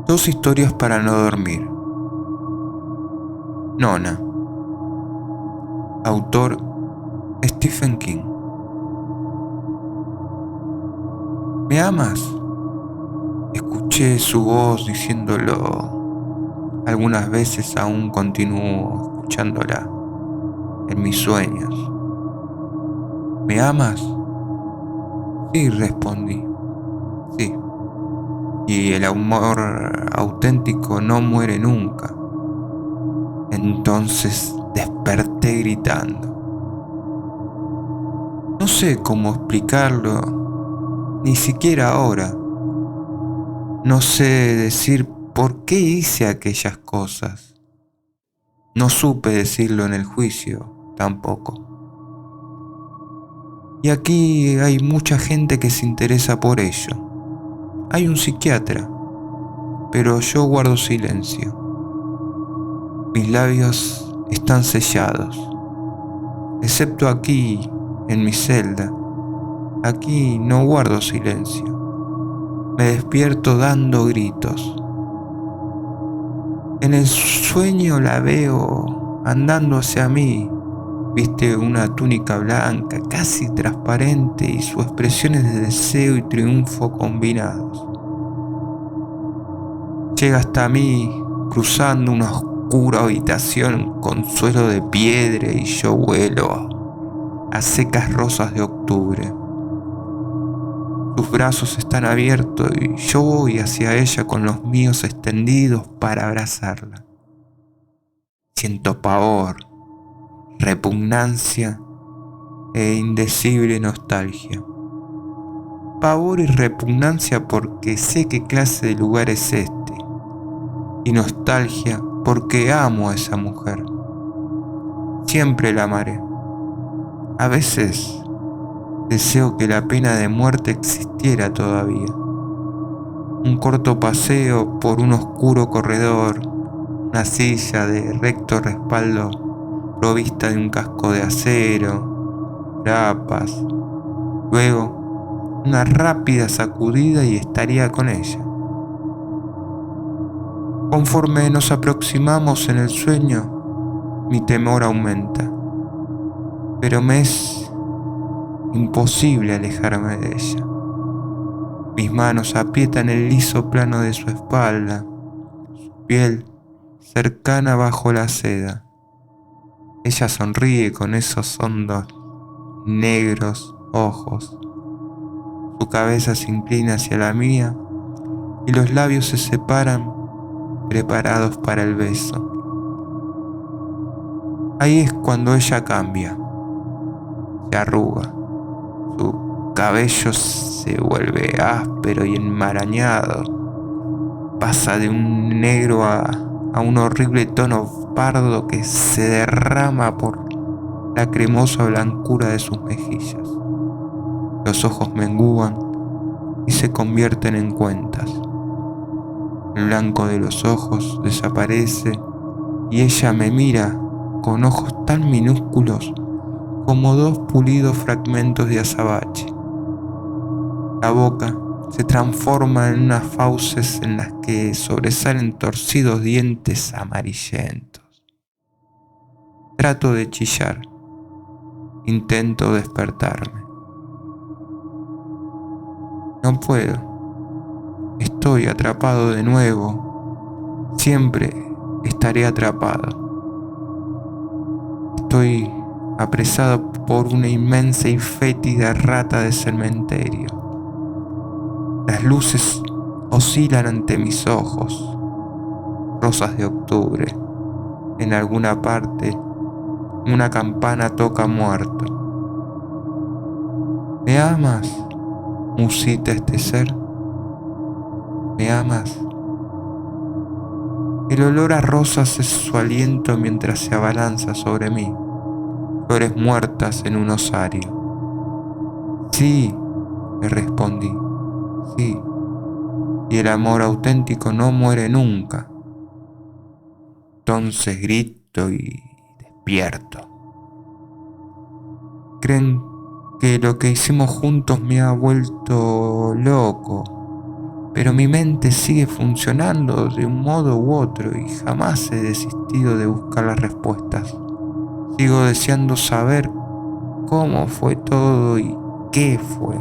Dos historias para no dormir. Nona. Autor Stephen King. ¿Me amas? Escuché su voz diciéndolo. Algunas veces aún continúo escuchándola en mis sueños. ¿Me amas? Sí, respondí. Sí. Y el amor auténtico no muere nunca. Entonces desperté gritando. No sé cómo explicarlo, ni siquiera ahora. No sé decir por qué hice aquellas cosas. No supe decirlo en el juicio, tampoco. Y aquí hay mucha gente que se interesa por ello. Hay un psiquiatra, pero yo guardo silencio. Mis labios están sellados, excepto aquí, en mi celda. Aquí no guardo silencio. Me despierto dando gritos. En el sueño la veo andando hacia mí. Viste una túnica blanca, casi transparente, y sus expresiones de deseo y triunfo combinados. Llega hasta mí, cruzando una oscura habitación con suelo de piedra, y yo vuelo a secas rosas de octubre. Sus brazos están abiertos y yo voy hacia ella con los míos extendidos para abrazarla. Siento pavor, repugnancia e indecible nostalgia. Pavor y repugnancia porque sé qué clase de lugar es este, y nostalgia porque amo a esa mujer. Siempre la amaré. A veces deseo que la pena de muerte existiera todavía. Un corto paseo por un oscuro corredor, una silla de recto respaldo provista de un casco de acero, grapas, luego una rápida sacudida y estaría con ella. Conforme nos aproximamos en el sueño, mi temor aumenta, pero me es imposible alejarme de ella. Mis manos aprietan el liso plano de su espalda, su piel cercana bajo la seda. Ella sonríe con esos hondos, negros ojos. Su cabeza se inclina hacia la mía y los labios se separan, preparados para el beso. Ahí es cuando ella cambia, se arruga, su cabello se vuelve áspero y enmarañado, pasa de un negro a un horrible tono pardo que se derrama por la cremosa blancura de sus mejillas. Los ojos menguan y se convierten en cuentas. El blanco de los ojos desaparece y ella me mira con ojos tan minúsculos como dos pulidos fragmentos de azabache. La boca se transforma en unas fauces en las que sobresalen torcidos dientes amarillentos. Trato de chillar, intento despertarme. No puedo, estoy atrapado de nuevo, siempre estaré atrapado. Estoy apresado por una inmensa y fétida rata de cementerio. Las luces oscilan ante mis ojos, rosas de octubre. En alguna parte, una campana toca muerto. ¿Me amas?, musita este ser. ¿Me amas? El olor a rosas es su aliento mientras se abalanza sobre mí, flores muertas en un osario. Sí, le respondí, sí, y el amor auténtico no muere nunca. Entonces grito y despierto. Creen que lo que hicimos juntos me ha vuelto loco, pero mi mente sigue funcionando de un modo u otro y jamás he desistido de buscar las respuestas. Sigo deseando saber cómo fue todo y qué fue.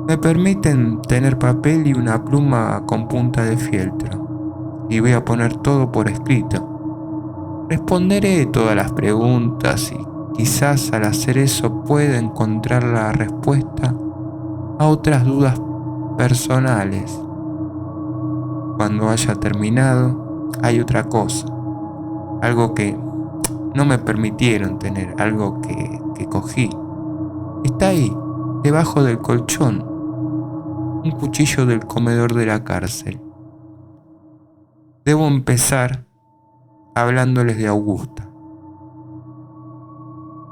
Me permiten tener papel y una pluma con punta de fieltro y voy a poner todo por escrito. Responderé todas las preguntas y quizás al hacer eso pueda encontrar la respuesta a otras dudas personales. Cuando haya terminado, hay otra cosa, algo que no me permitieron tener, algo que cogí. Está ahí, debajo del colchón, un cuchillo del comedor de la cárcel. Debo empezar hablándoles de Augusta.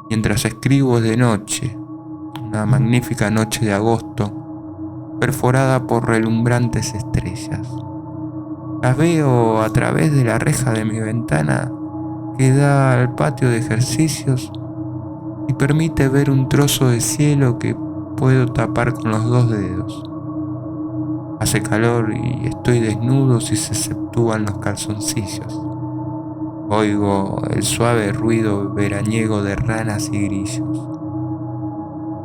Mientras escribo es de noche, una magnífica noche de agosto, perforada por relumbrantes estrellas. Las veo a través de la reja de mi ventana que da al patio de ejercicios y permite ver un trozo de cielo que puedo tapar con los 2 dedos. Hace calor y estoy desnudo si se exceptúan los calzoncillos. Oigo el suave ruido veraniego de ranas y grillos.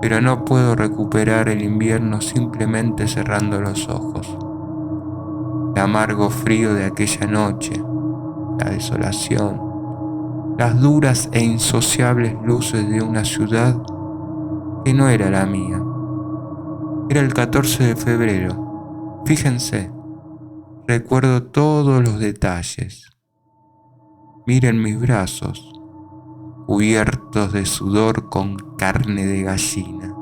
Pero no puedo recuperar el invierno simplemente cerrando los ojos. El amargo frío de aquella noche, la desolación, las duras e insociables luces de una ciudad que no era la mía. Era el 14 de febrero. Fíjense, recuerdo todos los detalles. Miren mis brazos, cubiertos de sudor con carne de gallina.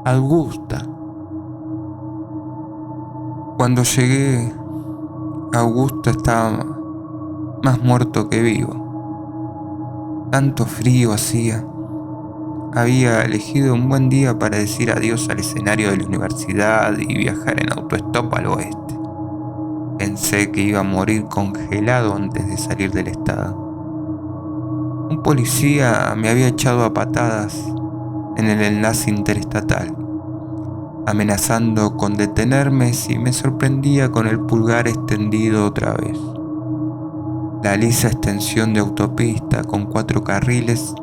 Augusta. Cuando llegué, Augusta estaba más muerto que vivo. Tanto frío hacía. Había elegido un buen día para decir adiós al escenario de la universidad y viajar en autoestop al oeste. Pensé que iba a morir congelado antes de salir del estado. Un policía me había echado a patadas en el enlace interestatal, amenazando con detenerme si me sorprendía con el pulgar extendido otra vez. La lisa extensión de autopista con 4 carriles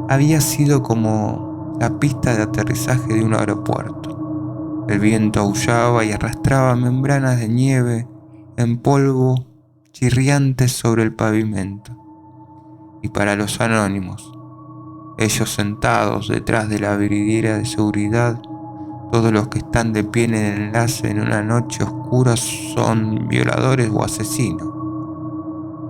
había sido como la pista de aterrizaje de un aeropuerto. El viento aullaba y arrastraba membranas de nieve en polvo chirriantes sobre el pavimento. Y para los anónimos, ellos sentados detrás de la vidriera de seguridad, todos los que están de pie en el enlace en una noche oscura son violadores o asesinos.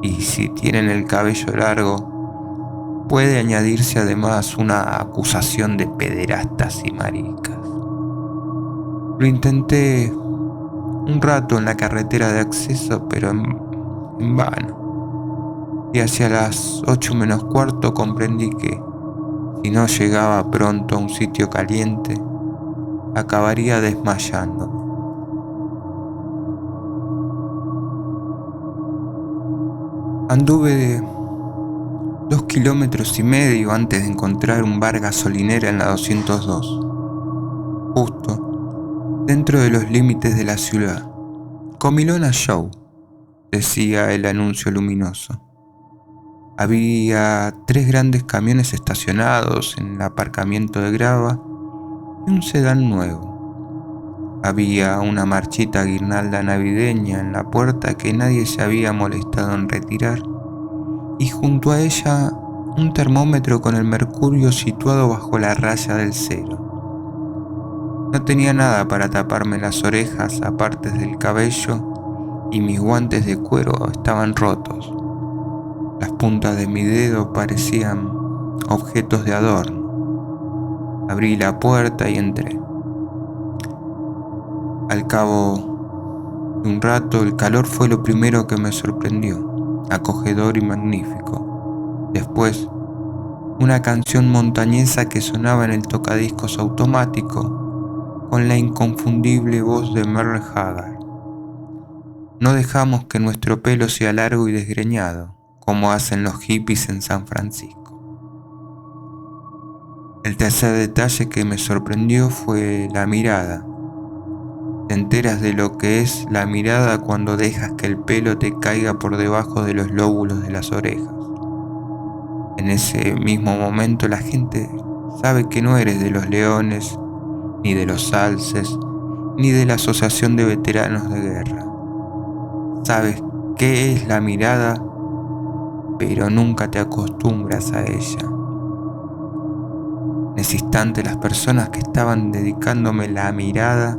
Y si tienen el cabello largo, puede añadirse además una acusación de pederastas y maricas. Lo intenté un rato en la carretera de acceso, pero en vano. Y hacia las 8 menos cuarto comprendí que, si no llegaba pronto a un sitio caliente, acabaría desmayándome. Anduve 2,5 kilómetros antes de encontrar un bar gasolinera en la 202, justo dentro de los límites de la ciudad. Comilona Show, decía el anuncio luminoso. Había 3 grandes camiones estacionados en el aparcamiento de grava y un sedán nuevo. Había una marchita guirnalda navideña en la puerta que nadie se había molestado en retirar, y junto a ella un termómetro con el mercurio situado bajo la raya del 0. No tenía nada para taparme las orejas aparte del cabello y mis guantes de cuero estaban rotos. Las puntas de mi dedo parecían objetos de adorno. Abrí la puerta y entré. Al cabo de un rato, el calor fue lo primero que me sorprendió, acogedor y magnífico. Después, una canción montañesa que sonaba en el tocadiscos automático con la inconfundible voz de Merle Haggard. No dejamos que nuestro pelo sea largo y desgreñado, como hacen los hippies en San Francisco. El tercer detalle que me sorprendió fue la mirada. Te enteras de lo que es la mirada cuando dejas que el pelo te caiga por debajo de los lóbulos de las orejas. En ese mismo momento la gente sabe que no eres de los Leones, ni de los Alces, ni de la Asociación de Veteranos de Guerra. Sabes qué es la mirada, pero nunca te acostumbras a ella. En ese instante las personas que estaban dedicándome la mirada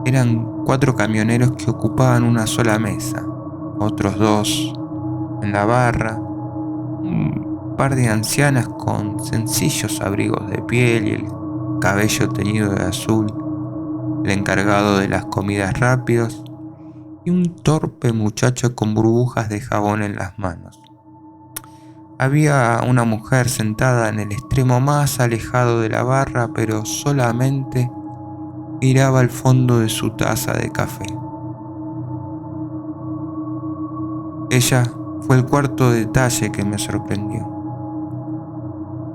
eran 4 camioneros que ocupaban una sola mesa, otros 2 en la barra, un par de ancianas con sencillos abrigos de piel y el cabello teñido de azul, el encargado de las comidas rápidas y un torpe muchacho con burbujas de jabón en las manos. Había una mujer sentada en el extremo más alejado de la barra, pero solamente miraba al fondo de su taza de café. Ella fue el cuarto detalle que me sorprendió.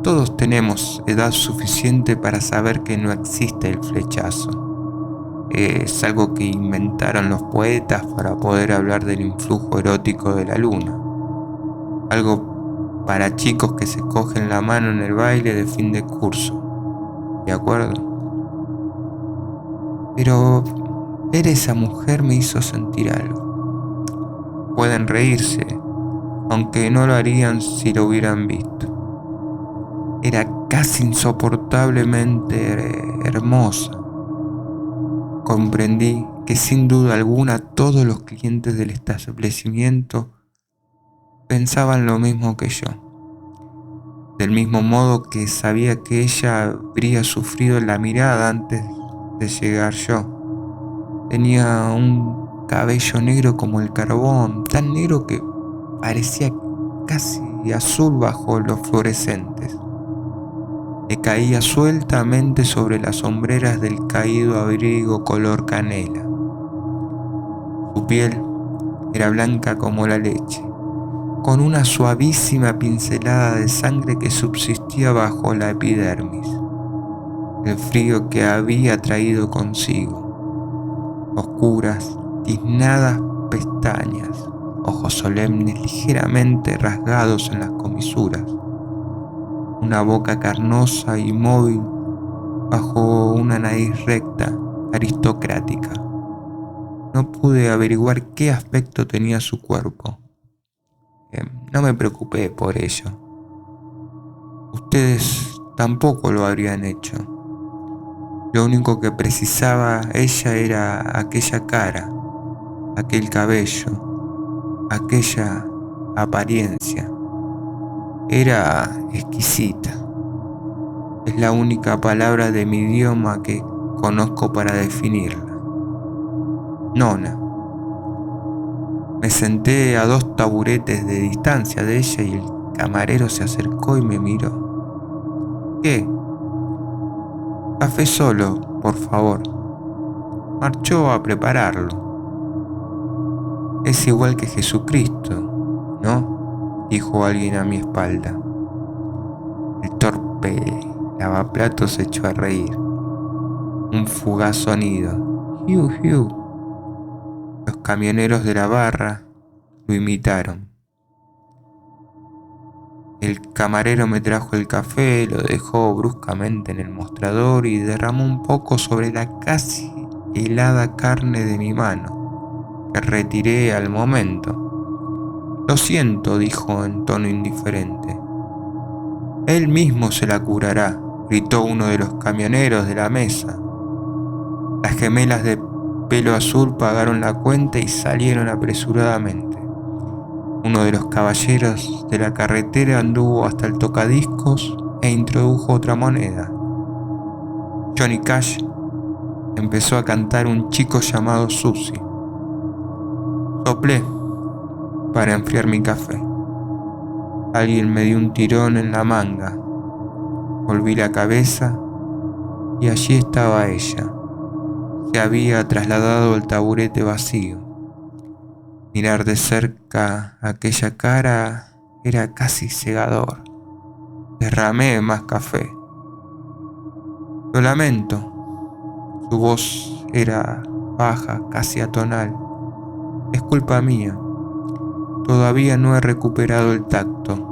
Todos tenemos edad suficiente para saber que no existe el flechazo. Es algo que inventaron los poetas para poder hablar del influjo erótico de la luna. Algo para chicos que se cogen la mano en el baile de fin de curso. ¿De acuerdo? Pero ver a esa mujer me hizo sentir algo. Pueden reírse, aunque no lo harían si lo hubieran visto. Era casi insoportablemente hermosa. Comprendí que sin duda alguna todos los clientes del establecimiento pensaban lo mismo que yo. Del mismo modo que sabía que ella habría sufrido la mirada antes de llegar yo. Tenía un cabello negro como el carbón, tan negro que parecía casi azul bajo los fluorescentes. Le caía sueltamente sobre las hombreras del caído abrigo color canela. Su piel era blanca como la leche, con una suavísima pincelada de sangre que subsistía bajo la epidermis, el frío que había traído consigo. Oscuras, tiznadas pestañas, ojos solemnes ligeramente rasgados en las comisuras, una boca carnosa y móvil bajo una nariz recta, aristocrática. No pude averiguar qué aspecto tenía su cuerpo. No me preocupé por ello. Ustedes tampoco lo habrían hecho. Lo único que precisaba ella era aquella cara, aquel cabello, aquella apariencia. Era exquisita. Es la única palabra de mi idioma que conozco para definirla. Nona. Me senté a 2 taburetes de distancia de ella y el camarero se acercó y me miró. ¿Qué? Café solo, por favor. Marchó a prepararlo. Es igual que Jesucristo, ¿no? Dijo alguien a mi espalda. El torpe lavaplatos se echó a reír. Un fugaz sonido. Hiu, hiu. Los camioneros de la barra lo imitaron. El camarero me trajo el café, lo dejó bruscamente en el mostrador y derramó un poco sobre la casi helada carne de mi mano, que retiré al momento. Lo siento, dijo en tono indiferente. Él mismo se la curará, gritó uno de los camioneros de la mesa. Las gemelas de pelo azul pagaron la cuenta y salieron apresuradamente. Uno de los caballeros de la carretera anduvo hasta el tocadiscos e introdujo otra moneda. Johnny Cash empezó a cantar un chico llamado Susie. Soplé para enfriar mi café. Alguien me dio un tirón en la manga. Volví la cabeza y allí estaba ella. Se había trasladado al taburete vacío. Mirar de cerca aquella cara era casi cegador. Derramé más café. Lo lamento. Su voz era baja, casi atonal. Es culpa mía. Todavía no he recuperado el tacto.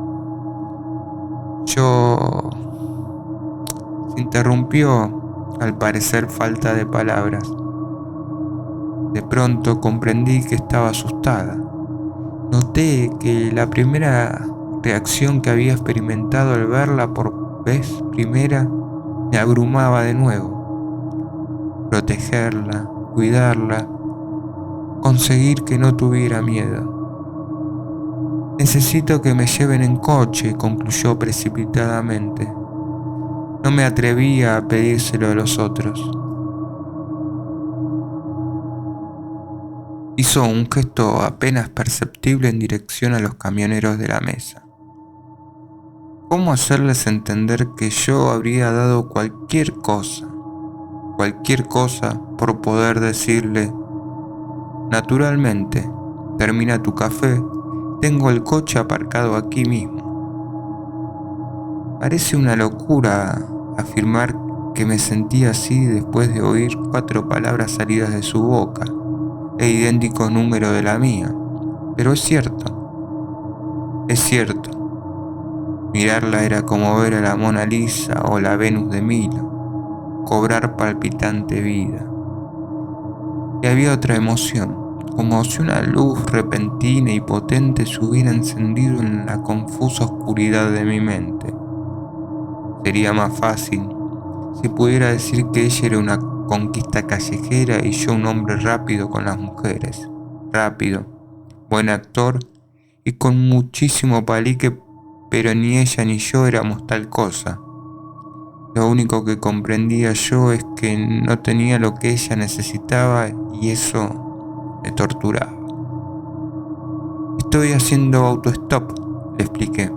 Se interrumpió, al parecer falta de palabras. De pronto comprendí que estaba asustada. Noté que la primera reacción que había experimentado al verla por vez primera me abrumaba de nuevo. Protegerla, cuidarla, conseguir que no tuviera miedo. Necesito que me lleven en coche, concluyó precipitadamente. No me atrevía a pedírselo a los otros. Hizo un gesto apenas perceptible en dirección a los camioneros de la mesa. ¿Cómo hacerles entender que yo habría dado cualquier cosa por poder decirle: naturalmente, termina tu café, tengo el coche aparcado aquí mismo? Parece una locura afirmar que me sentía así después de oír 4 palabras salidas de su boca, e idéntico número de la mía, pero es cierto. Mirarla era como ver a la Mona Lisa o la Venus de Milo, cobrar palpitante vida. Y había otra emoción, como si una luz repentina y potente se hubiera encendido en la confusa oscuridad de mi mente. Sería más fácil si pudiera decir que ella era una conquista callejera y yo un hombre rápido con las mujeres. Rápido, buen actor y con muchísimo palique, pero ni ella ni yo éramos tal cosa. Lo único que comprendía yo es que no tenía lo que ella necesitaba y eso me torturaba. Estoy haciendo autostop, le expliqué.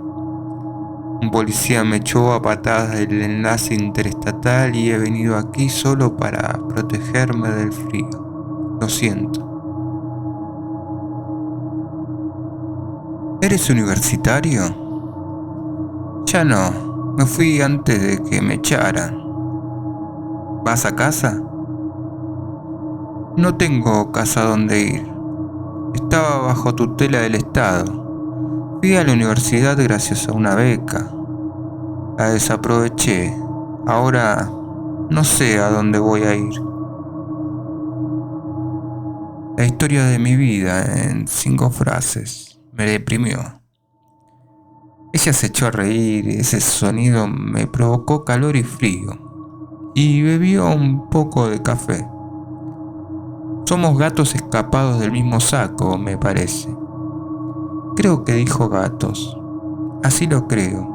Un policía me echó a patadas del enlace interestatal y he venido aquí solo para protegerme del frío. Lo siento. ¿Eres universitario? Ya no, me fui antes de que me echaran. ¿Vas a casa? No tengo casa donde ir. Estaba bajo tutela del Estado. Fui a la universidad gracias a una beca. La desaproveché. Ahora no sé a dónde voy a ir. La historia de mi vida en 5 frases me deprimió. Ella se echó a reír, ese sonido me provocó calor y frío, y bebió un poco de café. Somos gatos escapados del mismo saco, me parece. Creo que dijo gatos. Así lo creo.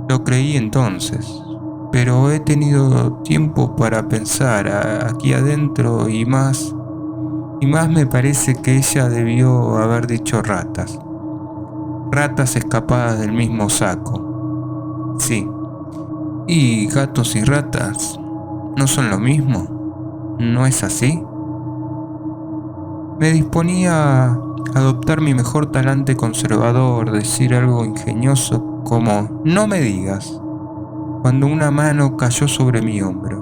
Lo creí entonces, pero he tenido tiempo para pensar aquí adentro y más me parece que ella debió haber dicho ratas. Ratas escapadas del mismo saco. Sí. ¿Y gatos y ratas no son lo mismo? ¿No es así? Me disponía a adoptar mi mejor talante conservador, decir algo ingenioso como «no me digas», cuando una mano cayó sobre mi hombro.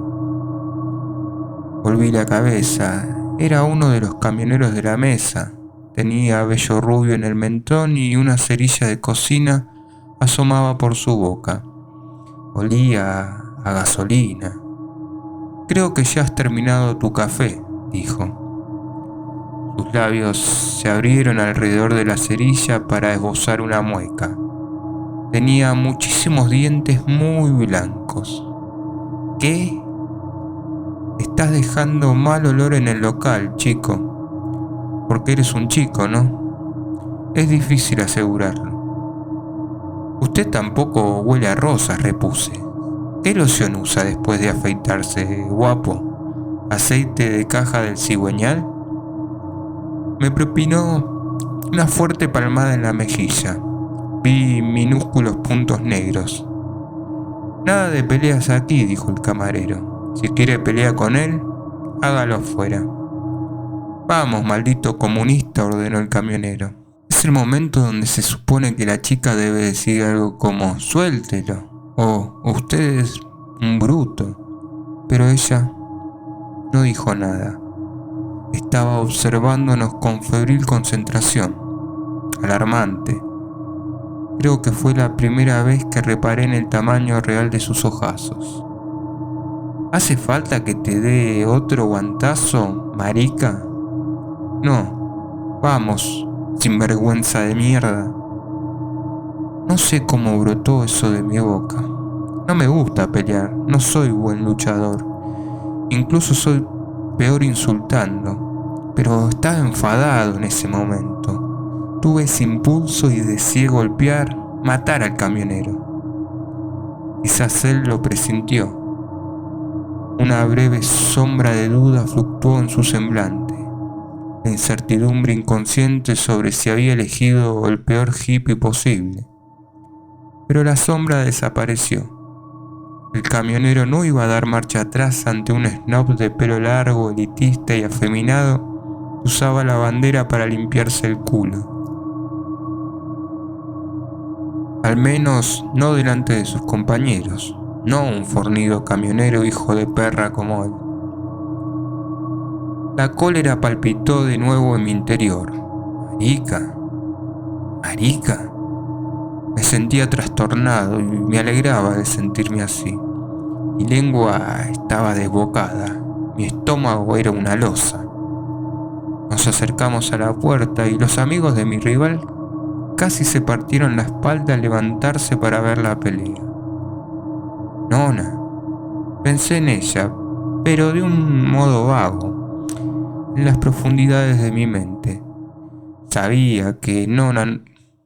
Volví la cabeza. Era uno de los camioneros de la mesa. Tenía vello rubio en el mentón y una cerilla de cocina asomaba por su boca. Olía a gasolina. «Creo que ya has terminado tu café», dijo. Sus labios se abrieron alrededor de la cerilla para esbozar una mueca. Tenía muchísimos dientes muy blancos. «¿Qué? Estás dejando mal olor en el local, chico. Porque eres un chico, ¿no? Es difícil asegurarlo». «Usted tampoco huele a rosas», repuse. «¿Qué loción usa después de afeitarse, guapo? ¿Aceite de caja del cigüeñal?». Me propinó una fuerte palmada en la mejilla. Vi minúsculos puntos negros. «Nada de peleas aquí», dijo el camarero. «Si quiere pelear con él, hágalo afuera». «Vamos, maldito comunista», ordenó el camionero. Es el momento donde se supone que la chica debe decir algo como «suéltelo» o «usted es un bruto, pero ella no dijo nada. Estaba observándonos con febril concentración, alarmante. Creo que fue la primera vez que reparé en el tamaño real de sus ojazos. ¿Hace falta que te dé otro guantazo, marica? No, vamos, sinvergüenza de mierda. No sé cómo brotó eso de mi boca. No me gusta pelear, no soy buen luchador. Incluso soy peor insultando. Pero estaba enfadado en ese momento. Tuve ese impulso y deseé golpear, matar al camionero. Quizás él lo presintió. Una breve sombra de duda fluctuó en su semblante. La incertidumbre inconsciente sobre si había elegido el peor hippie posible. Pero la sombra desapareció. El camionero no iba a dar marcha atrás ante un snob de pelo largo, elitista y afeminado que usaba la bandera para limpiarse el culo. Al menos no delante de sus compañeros, no un fornido camionero hijo de perra como él. La cólera palpitó de nuevo en mi interior. Marica, marica. Me sentía trastornado y me alegraba de sentirme así. Mi lengua estaba desbocada, mi estómago era una losa. Nos acercamos a la puerta y los amigos de mi rival casi se partieron la espalda al levantarse para ver la pelea. Nona, pensé en ella, pero de un modo vago, en las profundidades de mi mente. Sabía que Nona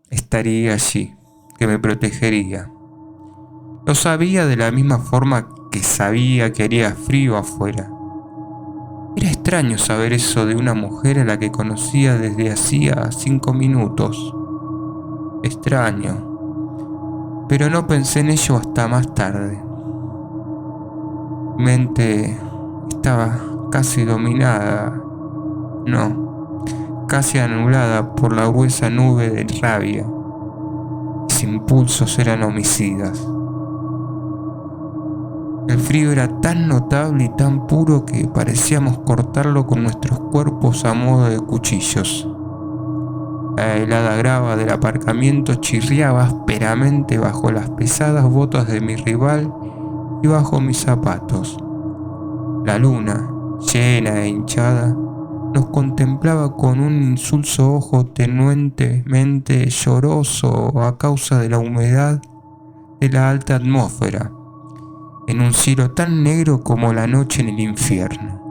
estaría allí, que me protegería. Lo sabía de la misma forma que sabía que haría frío afuera. Era extraño saber eso de una mujer a la que conocía desde hacía 5 minutos. Extraño, pero no pensé en ello hasta más tarde. Mi mente estaba casi dominada, no, casi anulada por la gruesa nube de rabia. Mis impulsos eran homicidas. El frío era tan notable y tan puro que parecíamos cortarlo con nuestros cuerpos a modo de cuchillos. La helada grava del aparcamiento chirriaba ásperamente bajo las pesadas botas de mi rival y bajo mis zapatos. La luna, llena e hinchada, nos contemplaba con un insulso ojo tenuentemente lloroso a causa de la humedad de la alta atmósfera, en un cielo tan negro como la noche en el infierno.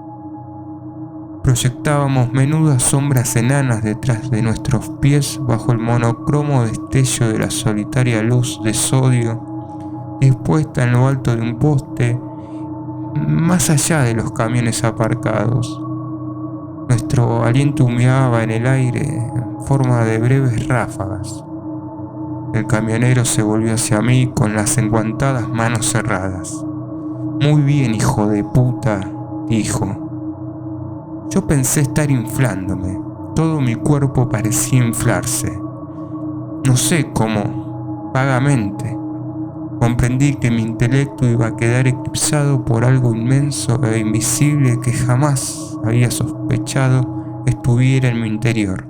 Proyectábamos menudas sombras enanas detrás de nuestros pies bajo el monocromo destello de la solitaria luz de sodio dispuesta en lo alto de un poste, más allá de los camiones aparcados. Nuestro aliento humeaba en el aire en forma de breves ráfagas. El camionero se volvió hacia mí con las enguantadas manos cerradas. «Muy bien, hijo de puta», dijo. Yo pensé estar inflándome. Todo mi cuerpo parecía inflarse. No sé cómo, vagamente. Comprendí que mi intelecto iba a quedar eclipsado por algo inmenso e invisible que jamás había sospechado estuviera en mi interior.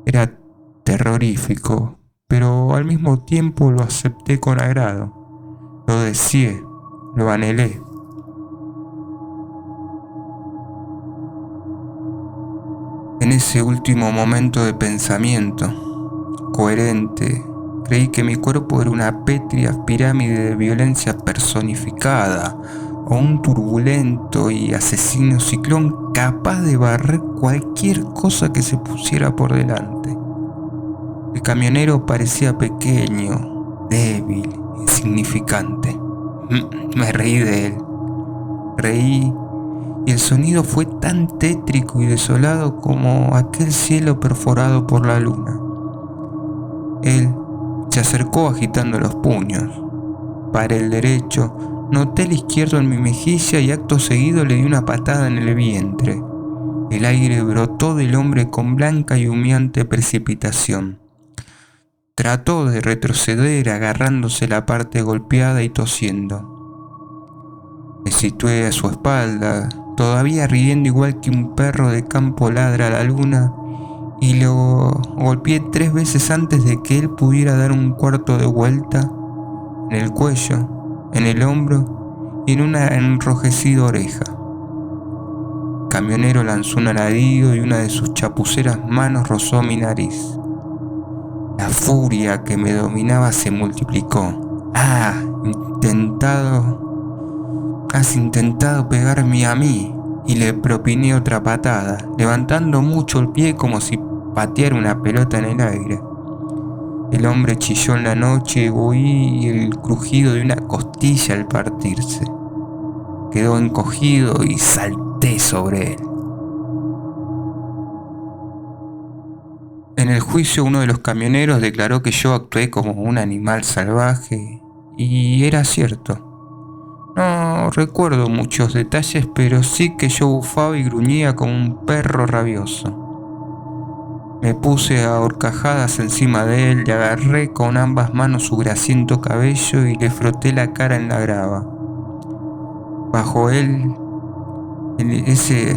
Era terrorífico, pero al mismo tiempo lo acepté con agrado. Lo deseé, lo anhelé. En ese último momento de pensamiento, coherente, creí que mi cuerpo era una pétrea pirámide de violencia personificada, o un turbulento y asesino ciclón capaz de barrer cualquier cosa que se pusiera por delante. El camionero parecía pequeño, débil, insignificante. Me reí de él. Reí y el sonido fue tan tétrico y desolado como aquel cielo perforado por la luna. Él se acercó agitando los puños. Paré el derecho, noté el izquierdo en mi mejilla y acto seguido le di una patada en el vientre. El aire brotó del hombre con blanca y humeante precipitación. Trató de retroceder agarrándose la parte golpeada y tosiendo. Me situé a su espalda, todavía riendo igual que un perro de campo ladra a la luna, y lo golpeé 3 veces antes de que él pudiera dar un cuarto de vuelta, en el cuello, en el hombro y en una enrojecida oreja. El camionero lanzó un alarido y una de sus chapuceras manos rozó mi nariz. La furia que me dominaba se multiplicó. Has intentado pegarme a mí, y le propiné otra patada, levantando mucho el pie como si pateara una pelota en el aire. El hombre chilló en la noche y oí el crujido de una costilla al partirse. Quedó encogido y salté sobre él. En el juicio, uno de los camioneros declaró que yo actué como un animal salvaje, y era cierto. No recuerdo muchos detalles, pero sí que yo bufaba y gruñía como un perro rabioso. Me puse a horcajadas encima de él, le agarré con ambas manos su grasiento cabello y le froté la cara en la grava. Bajo él, en ese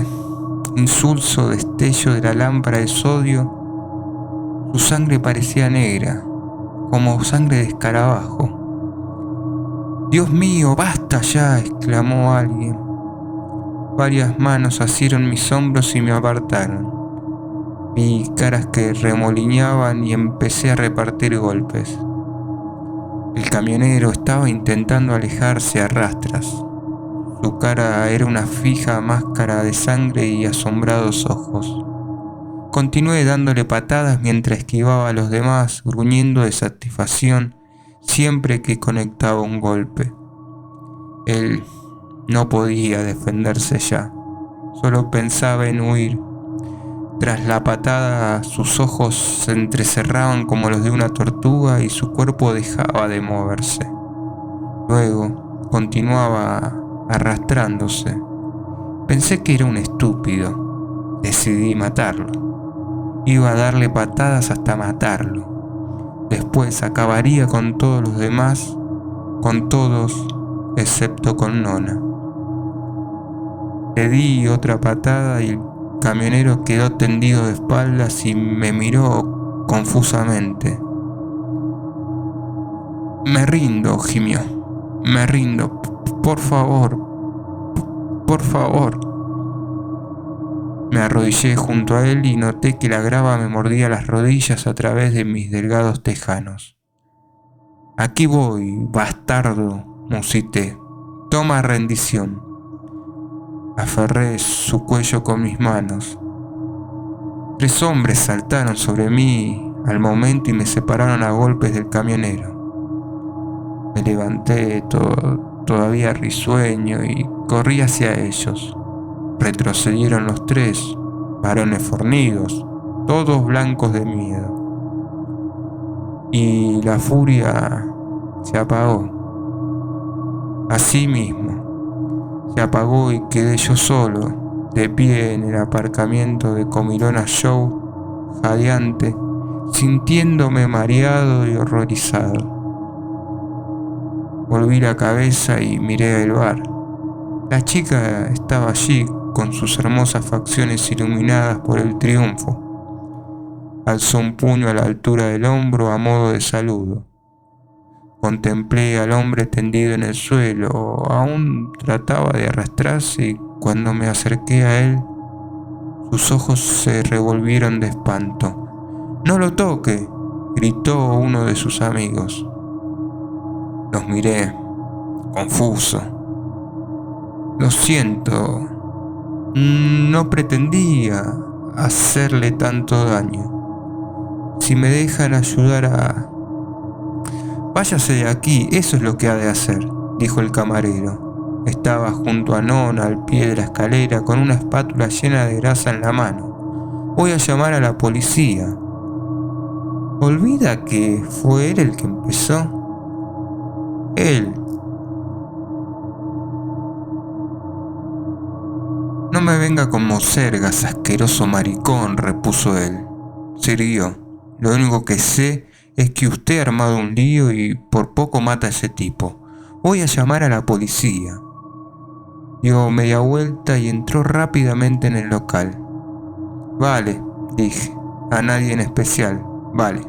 insulso destello de la lámpara de sodio, su sangre parecía negra, como sangre de escarabajo. «¡Dios mío, basta ya!», exclamó alguien. Varias manos asieron mis hombros y me apartaron. Vi caras que remolineaban y empecé a repartir golpes. El camionero estaba intentando alejarse a rastras. Su cara era una fija máscara de sangre y asombrados ojos. Continué dándole patadas mientras esquivaba a los demás, gruñendo de satisfacción siempre que conectaba un golpe. Él no podía defenderse ya, solo pensaba en huir. Tras la patada, sus ojos se entrecerraban como los de una tortuga y su cuerpo dejaba de moverse. Luego continuaba arrastrándose. Pensé que era un estúpido. Decidí matarlo. Iba a darle patadas hasta matarlo. Después acabaría con todos los demás, con todos excepto con Nona. Le di otra patada y el camionero quedó tendido de espaldas y me miró confusamente. «Me rindo», gimió. «Me rindo. Por favor. Por favor». Me arrodillé junto a él y noté que la grava me mordía las rodillas a través de mis delgados tejanos. «Aquí voy, bastardo», musité. «Toma rendición». Aferré su cuello con mis manos. 3 hombres saltaron sobre mí al momento y me separaron a golpes del camionero. Me levanté todavía risueño y corrí hacia ellos. Retrocedieron los 3, varones fornidos, todos blancos de miedo. Y la furia se apagó. Así mismo, se apagó y quedé yo solo, de pie en el aparcamiento de Comilona Show, jadeante, sintiéndome mareado y horrorizado. Volví la cabeza y miré el bar. La chica estaba allí con sus hermosas facciones iluminadas por el triunfo. Alzó un puño a la altura del hombro a modo de saludo. Contemplé al hombre tendido en el suelo, aún trataba de arrastrarse y cuando me acerqué a él, sus ojos se revolvieron de espanto. «¡No lo toque!», gritó uno de sus amigos. Los miré, confuso. «Lo siento, no pretendía hacerle tanto daño. Si me dejan ayudar a...». «Váyase de aquí, eso es lo que ha de hacer», dijo el camarero. Estaba junto a Nona al pie de la escalera con una espátula llena de grasa en la mano. «Voy a llamar a la policía». ¿Olvida que fue él el que empezó? Él. «No me venga con mosergas, asqueroso maricón», repuso él. Se irguió. «Lo único que sé es que usted ha armado un lío y por poco mata a ese tipo. Voy a llamar a la policía». Dio media vuelta y entró rápidamente en el local. Vale, dije, a nadie en especial. Vale.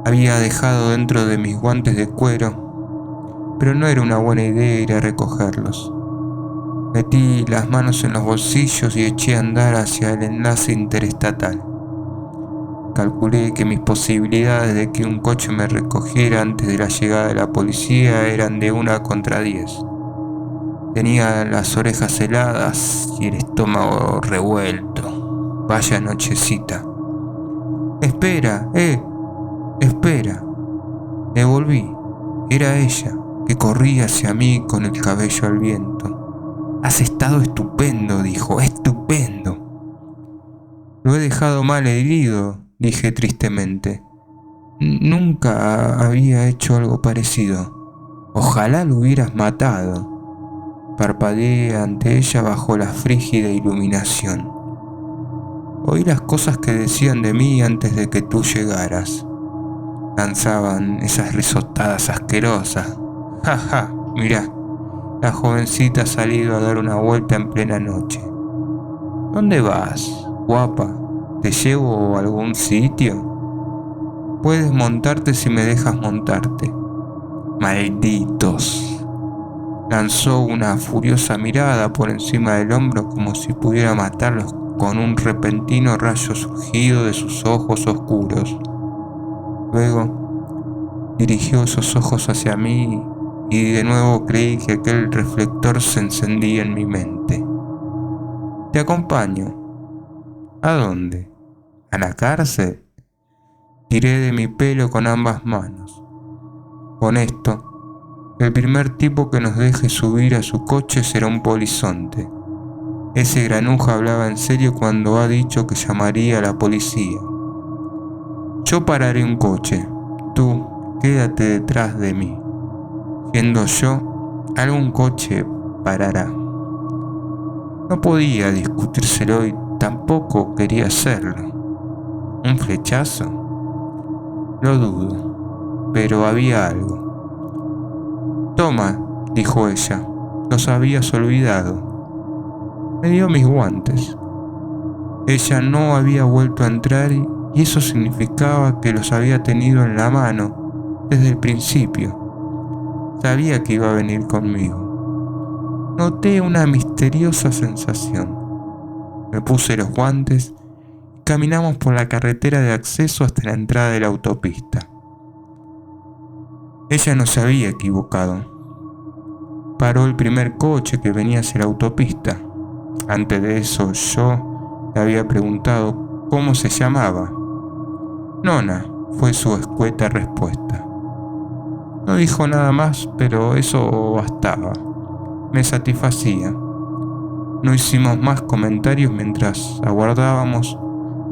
Había dejado dentro de mis guantes de cuero, pero no era una buena idea ir a recogerlos. Metí las manos en los bolsillos y eché a andar hacia el enlace interestatal. Calculé que mis posibilidades de que un coche me recogiera antes de la llegada de la policía eran de 1 contra 10. Tenía las orejas heladas y el estómago revuelto. Vaya nochecita. Espera. Me volví. Era ella, que corría hacia mí con el cabello al viento. Has estado estupendo, dijo, estupendo. Lo he dejado mal herido, dije tristemente. Nunca había hecho algo parecido. Ojalá lo hubieras matado. Parpadeé ante ella bajo la frígida iluminación. Oí las cosas que decían de mí antes de que tú llegaras. Lanzaban esas risotadas asquerosas. Ja, mirá, la jovencita ha salido a dar una vuelta en plena noche. ¿Dónde vas, guapa? ¿Te llevo a algún sitio? Puedes montarte si me dejas montarte. Malditos. Lanzó una furiosa mirada por encima del hombro como si pudiera matarlos con un repentino rayo surgido de sus ojos oscuros. Luego dirigió esos ojos hacia mí y de nuevo creí que aquel reflector se encendía en mi mente. Te acompaño. ¿A dónde? ¿A la cárcel? Tiré de mi pelo con ambas manos. Con esto, el primer tipo que nos deje subir a su coche será un polizonte. Ese granuja hablaba en serio cuando ha dicho que llamaría a la policía. Yo pararé un coche. Tú, quédate detrás de mí. Siendo yo, algún coche parará. No podía discutírselo y tampoco quería hacerlo. ¿Un flechazo? Lo dudo, pero había algo. Toma, dijo ella, los habías olvidado. Me dio mis guantes. Ella no había vuelto a entrar y eso significaba que los había tenido en la mano desde el principio. Sabía que iba a venir conmigo. Noté una misteriosa sensación. Me puse los guantes y caminamos por la carretera de acceso hasta la entrada de la autopista. Ella no se había equivocado. Paró el primer coche que venía hacia la autopista. Antes de eso yo le había preguntado cómo se llamaba. Nona, fue su escueta respuesta. No dijo nada más, pero eso bastaba. Me satisfacía. No hicimos más comentarios mientras aguardábamos,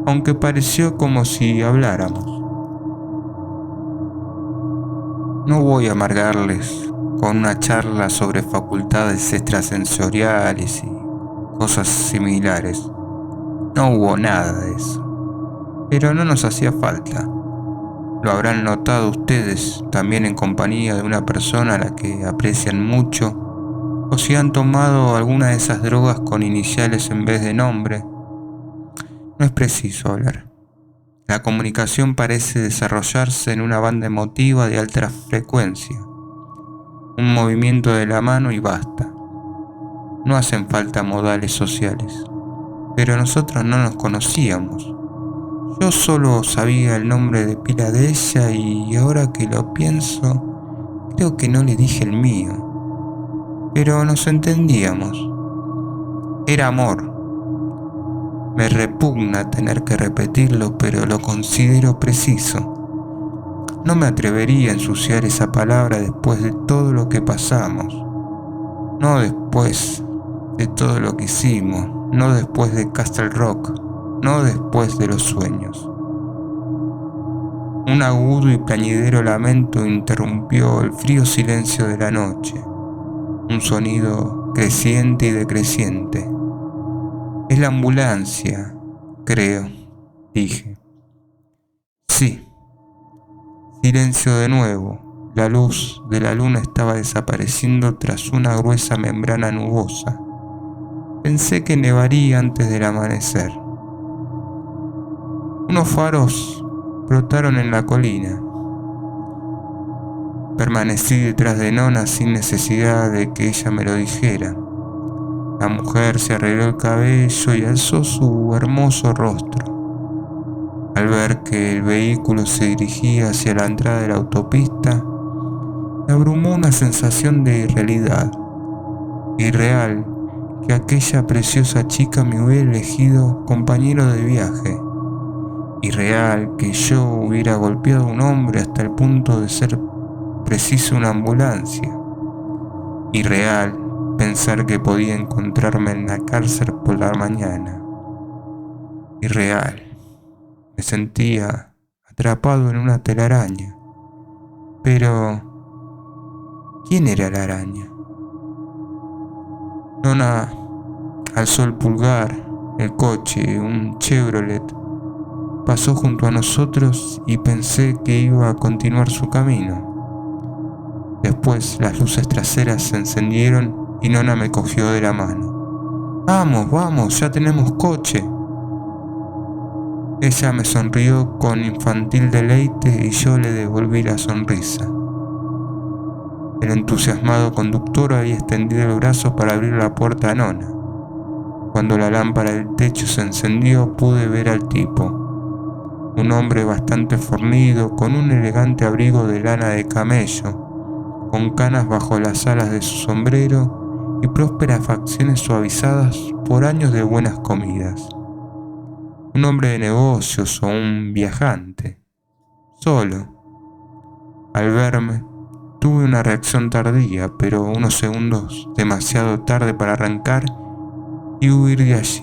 aunque pareció como si habláramos. No voy a amargarles con una charla sobre facultades extrasensoriales y cosas similares. No hubo nada de eso, pero no nos hacía falta. Lo habrán notado ustedes también en compañía de una persona a la que aprecian mucho, o si han tomado alguna de esas drogas con iniciales en vez de nombre. No es preciso hablar. La comunicación parece desarrollarse en una banda emotiva de alta frecuencia. Un movimiento de la mano y basta. No hacen falta modales sociales. Pero nosotros no nos conocíamos. Yo solo sabía el nombre de pila de ella y ahora que lo pienso, creo que no le dije el mío. Pero nos entendíamos. Era amor. Me repugna tener que repetirlo, pero lo considero preciso. No me atrevería a ensuciar esa palabra después de todo lo que pasamos. No después de todo lo que hicimos. No después de Castle Rock. No después de los sueños. Un agudo y plañidero lamento interrumpió el frío silencio de la noche. Un sonido creciente y decreciente. Es la ambulancia, creo, dije. Sí. Silencio de nuevo. la luz de la luna estaba desapareciendo tras una gruesa membrana nubosa. Pensé que nevaría antes del amanecer. Unos faros brotaron en la colina. Permanecí detrás de Nona sin necesidad de que ella me lo dijera. La mujer se arregló el cabello y alzó su hermoso rostro. Al ver que el vehículo se dirigía hacia la entrada de la autopista, me abrumó una sensación de irreal, que aquella preciosa chica me hubiera elegido compañero de viaje. Irreal que yo hubiera golpeado a un hombre hasta el punto de ser preciso una ambulancia. Irreal pensar que podía encontrarme en la cárcel por la mañana. Irreal. Me sentía atrapado en una telaraña. Pero, ¿quién era la araña? Nona alzó el pulgar. El coche, un Chevrolet, pasó junto a nosotros y pensé que iba a continuar su camino. Después las luces traseras se encendieron y Nona me cogió de la mano. ¡Vamos, vamos! ¡Ya tenemos coche! Ella me sonrió con infantil deleite y yo le devolví la sonrisa. El entusiasmado conductor había extendido el brazo para abrir la puerta a Nona. Cuando la lámpara del techo se encendió, pude ver al tipo. Un hombre bastante fornido, con un elegante abrigo de lana de camello, con canas bajo las alas de su sombrero y prósperas facciones suavizadas por años de buenas comidas. Un hombre de negocios o un viajante. Solo. Al verme, tuve una reacción tardía, pero unos segundos demasiado tarde para arrancar y huir de allí.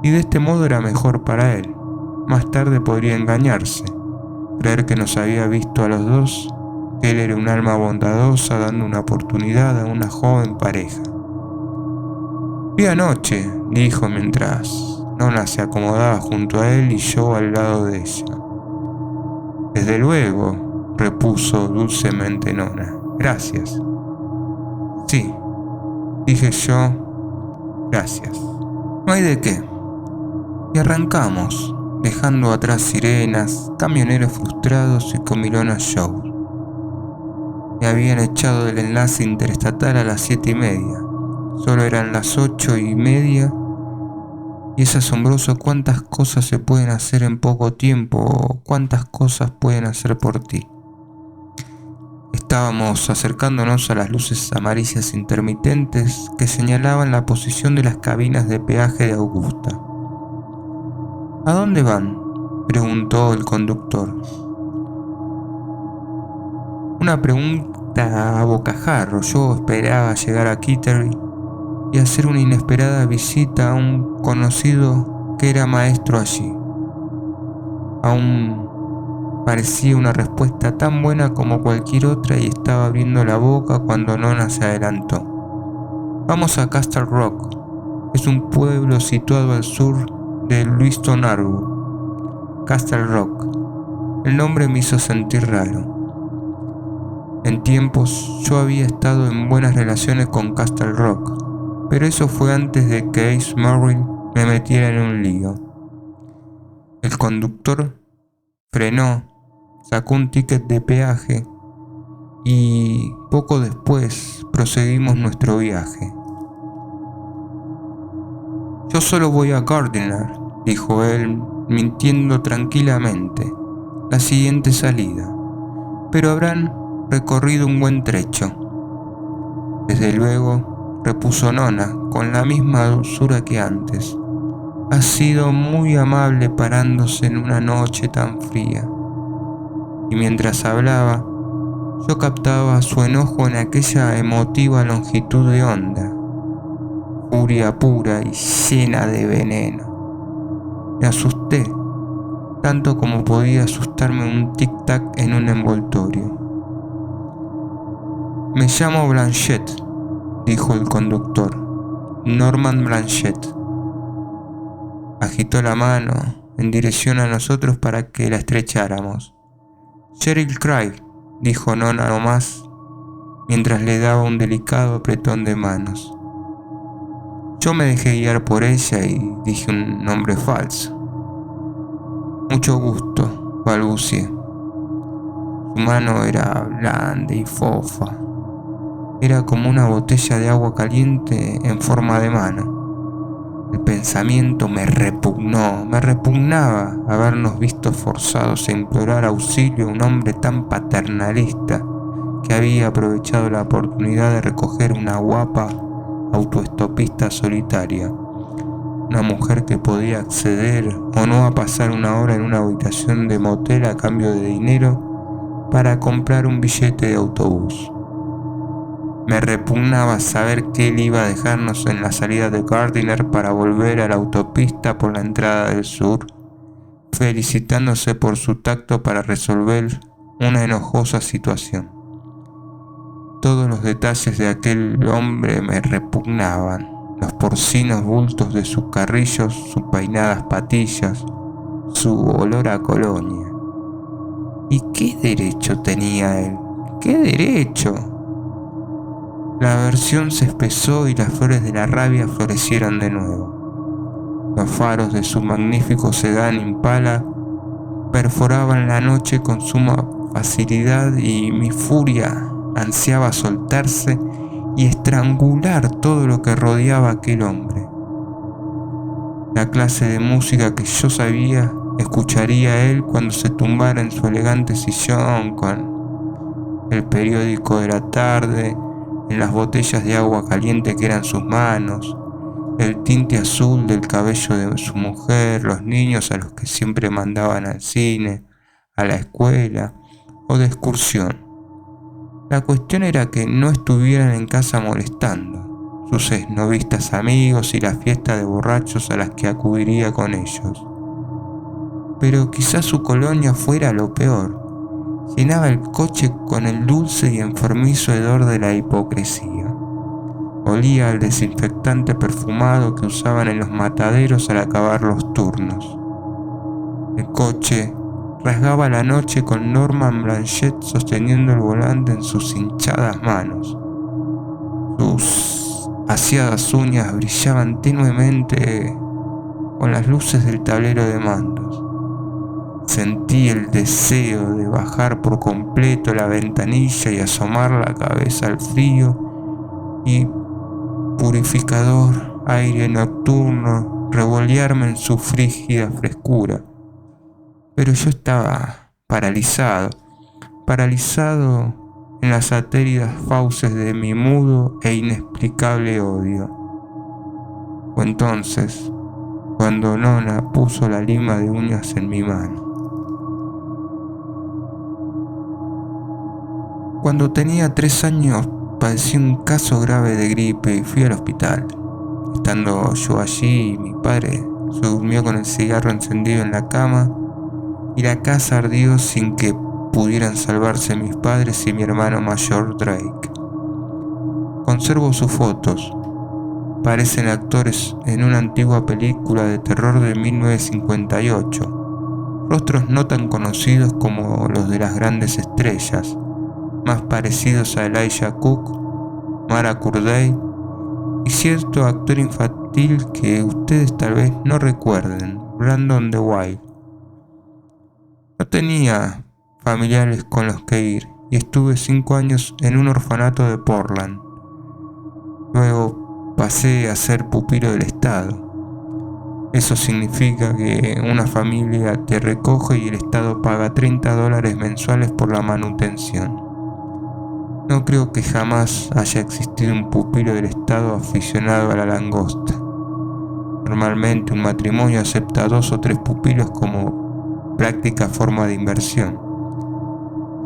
Y de este modo era mejor para él. Más tarde podría engañarse, creer que nos había visto a los dos, que él era un alma bondadosa dando una oportunidad a una joven pareja. Vi anoche, dijo mientras Nona se acomodaba junto a él y yo al lado de ella. Desde luego, repuso dulcemente Nona. Gracias. Sí, dije yo, gracias. No hay de qué. Y arrancamos, dejando atrás sirenas, camioneros frustrados y comilonas shows. Me habían echado del enlace interestatal a las 7:30. Solo eran las 8:30 y es asombroso cuántas cosas se pueden hacer en poco tiempo o cuántas cosas pueden hacer por ti. Estábamos acercándonos a las luces amarillas intermitentes que señalaban la posición de las cabinas de peaje de Augusta. ¿A dónde van?, preguntó el conductor. Una pregunta a bocajarro. Yo esperaba llegar a Kittery y hacer una inesperada visita a un conocido que era maestro allí. Aún parecía una respuesta tan buena como cualquier otra y estaba abriendo la boca cuando Nona se adelantó. Vamos a Castle Rock. Es un pueblo situado al sur de Lewiston Harbour. Castle Rock. El nombre me hizo sentir raro. En tiempos yo había estado en buenas relaciones con Castle Rock, pero eso fue antes de que Ace Merrill me metiera en un lío. El conductor frenó, sacó un ticket de peaje y poco después proseguimos nuestro viaje. Yo solo voy a Gardiner, dijo él, mintiendo tranquilamente, la siguiente salida, pero habrán recorrido un buen trecho. Desde luego, repuso Nona con la misma dulzura que antes. Ha sido muy amable parándose en una noche tan fría. Y mientras hablaba, yo captaba su enojo en aquella emotiva longitud de onda, furia pura y llena de veneno. Me asusté, tanto como podía asustarme un tic-tac en un envoltorio. Me llamo Blanchett, dijo el conductor. Norman Blanchett. Agitó la mano en dirección a nosotros para que la estrecháramos. Cheryl Craig, dijo Nona nomás, mientras le daba un delicado apretón de manos. Yo me dejé guiar por ella y dije un nombre falso. Mucho gusto, balbucié. Su mano era blanda y fofa. Era como una botella de agua caliente en forma de mano. El pensamiento me repugnaba habernos visto forzados a implorar auxilio a un hombre tan paternalista que había aprovechado la oportunidad de recoger una guapa autoestopista solitaria. Una mujer que podía acceder o no a pasar una hora en una habitación de motel a cambio de dinero para comprar un billete de autobús. Me repugnaba saber que él iba a dejarnos en la salida de Gardiner para volver a la autopista por la entrada del sur, felicitándose por su tacto para resolver una enojosa situación. Todos los detalles de aquel hombre me repugnaban. Los porcinos bultos de sus carrillos, sus peinadas patillas, su olor a colonia. ¿Y qué derecho tenía él? ¿Qué derecho? La aversión se espesó y las flores de la rabia florecieron de nuevo. Los faros de su magnífico sedán Impala perforaban la noche con suma facilidad y mi furia ansiaba soltarse y estrangular todo lo que rodeaba a aquel hombre. La clase de música que yo sabía escucharía él cuando se tumbara en su elegante sillón con el periódico de la tarde, en las botellas de agua caliente que eran sus manos, el tinte azul del cabello de su mujer, los niños a los que siempre mandaban al cine, a la escuela o de excursión. La cuestión era que no estuvieran en casa molestando, sus exnovistas amigos y la fiesta de borrachos a las que acudiría con ellos. Pero quizás su colonia fuera lo peor. Llenaba el coche con el dulce y enfermizo hedor de la hipocresía. Olía al desinfectante perfumado que usaban en los mataderos al acabar los turnos. El coche rasgaba la noche con Norman Blanchett sosteniendo el volante en sus hinchadas manos. Sus aciadas uñas brillaban tenuemente con las luces del tablero de mandos. Sentí el deseo de bajar por completo la ventanilla y asomar la cabeza al frío y purificador aire nocturno revolearme en su frígida frescura. Pero yo estaba paralizado en las ateridas fauces de mi mudo e inexplicable odio. Fue entonces cuando Nona puso la lima de uñas en mi mano. Cuando tenía 3 años padecí un caso grave de gripe y fui al hospital. Estando yo allí, mi padre se durmió con el cigarro encendido en la cama y la casa ardió sin que pudieran salvarse mis padres y mi hermano mayor Drake. Conservo sus fotos. Parecen actores en una antigua película de terror de 1958. Rostros no tan conocidos como los de las grandes estrellas, más parecidos a Elijah Cook, Mara Curday y cierto actor infantil que ustedes tal vez no recuerden, Brandon DeWitt. No tenía familiares con los que ir y estuve 5 años en un orfanato de Portland. Luego pasé a ser pupilo del Estado. Eso significa que una familia te recoge y el Estado paga $30 mensuales por la manutención. No creo que jamás haya existido un pupilo del Estado aficionado a la langosta. Normalmente un matrimonio acepta 2 o 3 pupilos como práctica forma de inversión.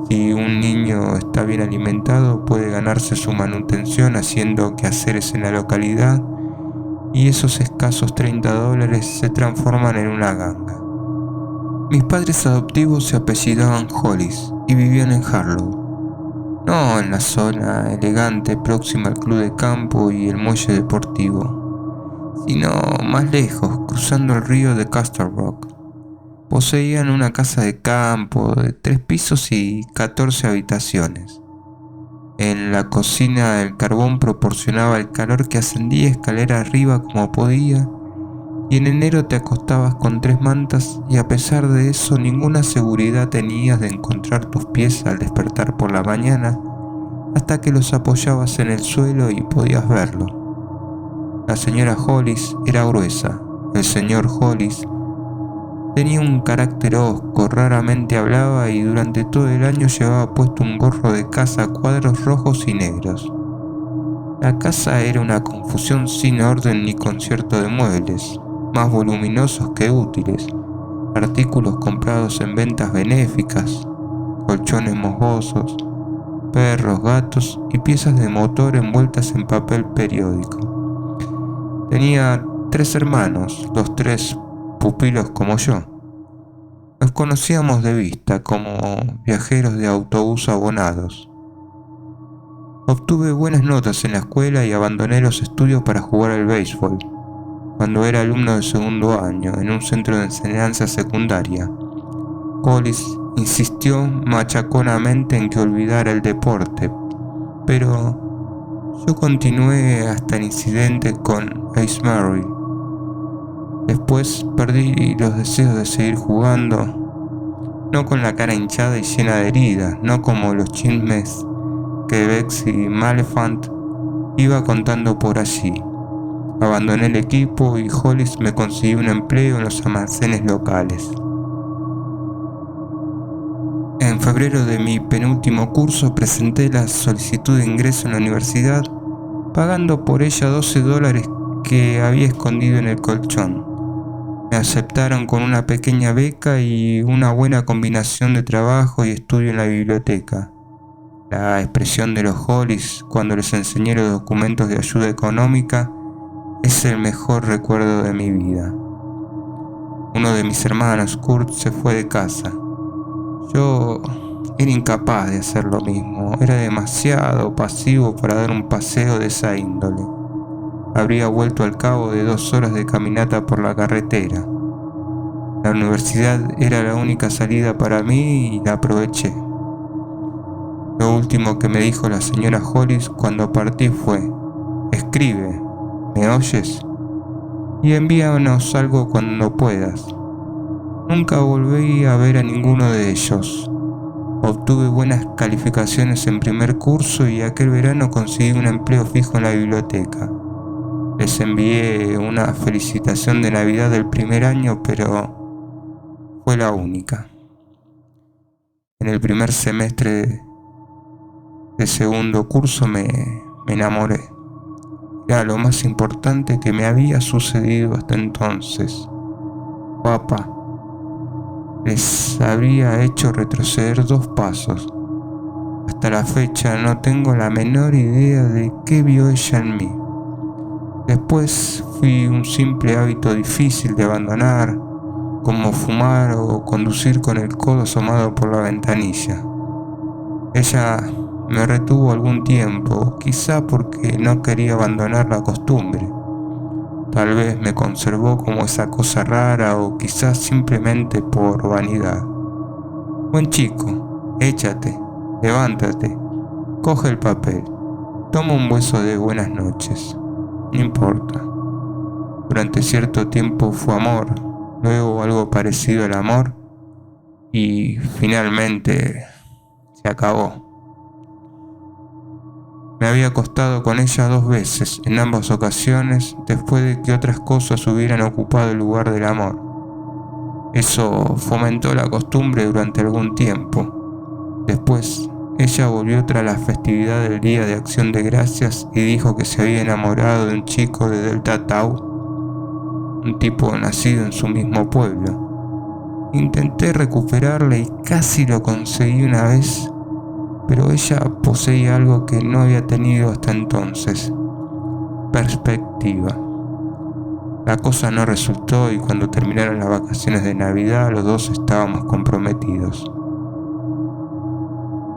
Si un niño está bien alimentado, puede ganarse su manutención haciendo quehaceres en la localidad y esos escasos $30 se transforman en una ganga. Mis padres adoptivos se apellidaban Hollis y vivían en Harlow, no en la zona elegante próxima al club de campo y el muelle deportivo, sino más lejos, cruzando el río de Castle Rock. Poseían una casa de campo de 3 pisos y 14 habitaciones. En la cocina el carbón proporcionaba el calor que ascendía escalera arriba como podía, y en enero te acostabas con 3 mantas y a pesar de eso ninguna seguridad tenías de encontrar tus pies al despertar por la mañana, hasta que los apoyabas en el suelo y podías verlo. La señora Hollis era gruesa, el señor Hollis tenía un carácter hosco, raramente hablaba y durante todo el año llevaba puesto un gorro de caza a cuadros rojos y negros. La casa era una confusión sin orden ni concierto de muebles, más voluminosos que útiles, artículos comprados en ventas benéficas, colchones mohosos, perros, gatos y piezas de motor envueltas en papel periódico. Tenía 3 hermanos, los 3 pupilos como yo. Nos conocíamos de vista como viajeros de autobús abonados. Obtuve buenas notas en la escuela y abandoné los estudios para jugar al béisbol cuando era alumno de segundo año en un centro de enseñanza secundaria. Hollis insistió machaconamente en que olvidara el deporte, pero yo continué hasta el incidente con Ace Murray. Después perdí los deseos de seguir jugando, no con la cara hinchada y llena de heridas, no como los chismes que Betsy Malephant iba contando por allí. Abandoné el equipo y Hollis me consiguió un empleo en los almacenes locales. En febrero de mi penúltimo curso presenté la solicitud de ingreso en la universidad, pagando por ella $12 que había escondido en el colchón. Me aceptaron con una pequeña beca y una buena combinación de trabajo y estudio en la biblioteca. La expresión de los Hollis cuando les enseñé los documentos de ayuda económica es el mejor recuerdo de mi vida. Uno de mis hermanos, Kurt, se fue de casa. Yo era incapaz de hacer lo mismo, era demasiado pasivo para dar un paseo de esa índole. Habría vuelto al cabo de 2 horas de caminata por la carretera. La universidad era la única salida para mí y la aproveché. Lo último que me dijo la señora Hollis cuando partí fue: escribe, ¿me oyes? Y envíanos algo cuando puedas. Nunca volví a ver a ninguno de ellos. Obtuve buenas calificaciones en primer curso y aquel verano conseguí un empleo fijo en la biblioteca. Les envié una felicitación de Navidad del primer año, pero fue la única. En el primer semestre de segundo curso me enamoré. Era lo más importante que me había sucedido hasta entonces. Guapa. Les habría hecho retroceder 2 pasos. Hasta la fecha no tengo la menor idea de qué vio ella en mí. Después fui un simple hábito difícil de abandonar, como fumar o conducir con el codo asomado por la ventanilla. Ella me retuvo algún tiempo, quizá porque no quería abandonar la costumbre. Tal vez me conservó como esa cosa rara o quizás simplemente por vanidad. Buen chico, échate, levántate, coge el papel, toma un beso de buenas noches. No importa. Durante cierto tiempo fue amor, luego algo parecido al amor y finalmente se acabó. Me había acostado con ella 2 veces, en ambas ocasiones, después de que otras cosas hubieran ocupado el lugar del amor. Eso fomentó la costumbre durante algún tiempo. Después, ella volvió tras la festividad del Día de Acción de Gracias y dijo que se había enamorado de un chico de Delta Tau, un tipo nacido en su mismo pueblo. Intenté recuperarla y casi lo conseguí una vez, pero ella poseía algo que no había tenido hasta entonces: perspectiva. La cosa no resultó y cuando terminaron las vacaciones de Navidad los 2 estábamos comprometidos.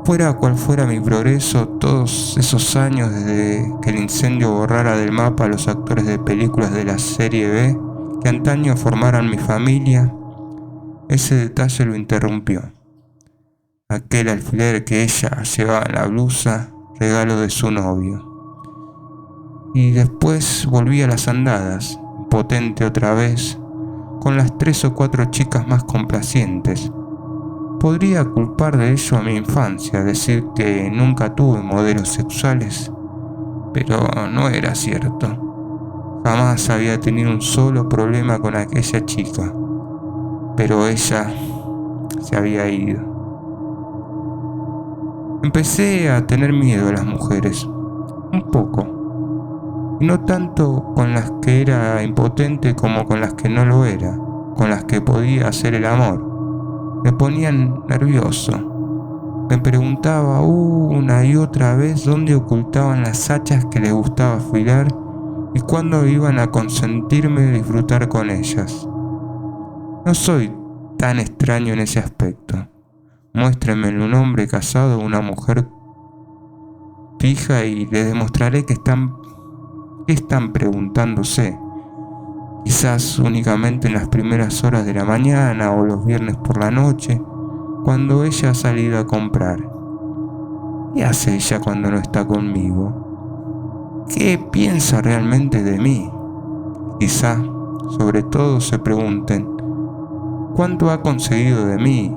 Fuera cual fuera mi progreso, todos esos años desde que el incendio borrara del mapa a los actores de películas de la serie B que antaño formaran mi familia, ese detalle lo interrumpió. Aquel alfiler que ella llevaba en la blusa, regalo de su novio. Y después volví a las andadas, impotente otra vez, con las 3 o 4 chicas más complacientes. Podría culpar de ello a mi infancia, decir que nunca tuve modelos sexuales, pero no era cierto. Jamás había tenido un solo problema con aquella chica, pero ella se había ido. Empecé a tener miedo a las mujeres, un poco, y no tanto con las que era impotente como con las que no lo era, con las que podía hacer el amor. Me ponían nervioso. Me preguntaba una y otra vez dónde ocultaban las hachas que les gustaba afilar y cuándo iban a consentirme disfrutar con ellas. No soy tan extraño en ese aspecto. Muéstrenme un hombre casado o una mujer fija y les demostraré que están preguntándose. Quizás únicamente en las primeras horas de la mañana o los viernes por la noche, cuando ella ha salido a comprar. ¿Qué hace ella cuando no está conmigo? ¿Qué piensa realmente de mí? Quizá, sobre todo, se pregunten, ¿cuánto ha conseguido de mí?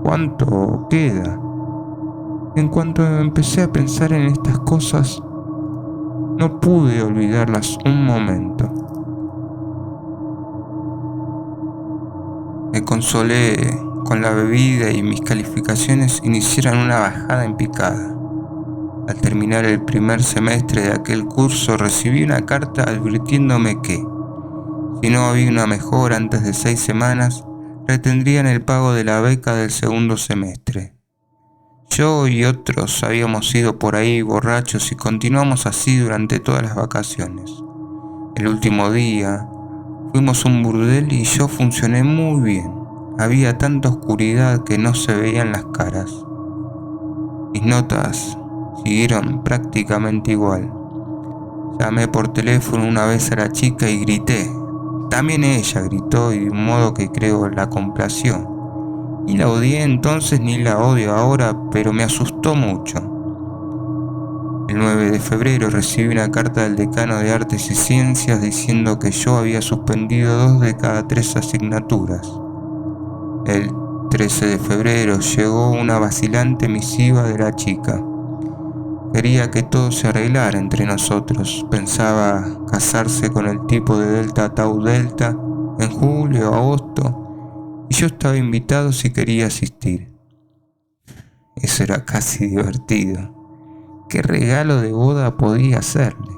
¿Cuánto queda? En cuanto empecé a pensar en estas cosas, no pude olvidarlas un momento. Me consolé con la bebida y mis calificaciones iniciaron una bajada en picada. Al terminar el primer semestre de aquel curso recibí una carta advirtiéndome que, si no había una mejora antes de 6 semanas, retendrían el pago de la beca del segundo semestre. Yo y otros habíamos ido por ahí borrachos y continuamos así durante todas las vacaciones. El último día fuimos a un burdel y yo funcioné muy bien. Había tanta oscuridad que no se veían las caras. Mis notas siguieron prácticamente igual. Llamé por teléfono una vez a la chica y grité. También ella gritó y de un modo que creo la complació. Ni la odié entonces ni la odio ahora, pero me asustó mucho. El 9 de febrero recibí una carta del decano de Artes y Ciencias diciendo que yo había suspendido 2 de cada 3 asignaturas. El 13 de febrero llegó una vacilante misiva de la chica. Quería que todo se arreglara entre nosotros. Pensaba casarse con el tipo de Delta Tau Delta en julio o agosto y yo estaba invitado si quería asistir. Eso era casi divertido. ¿Qué regalo de boda podía hacerle?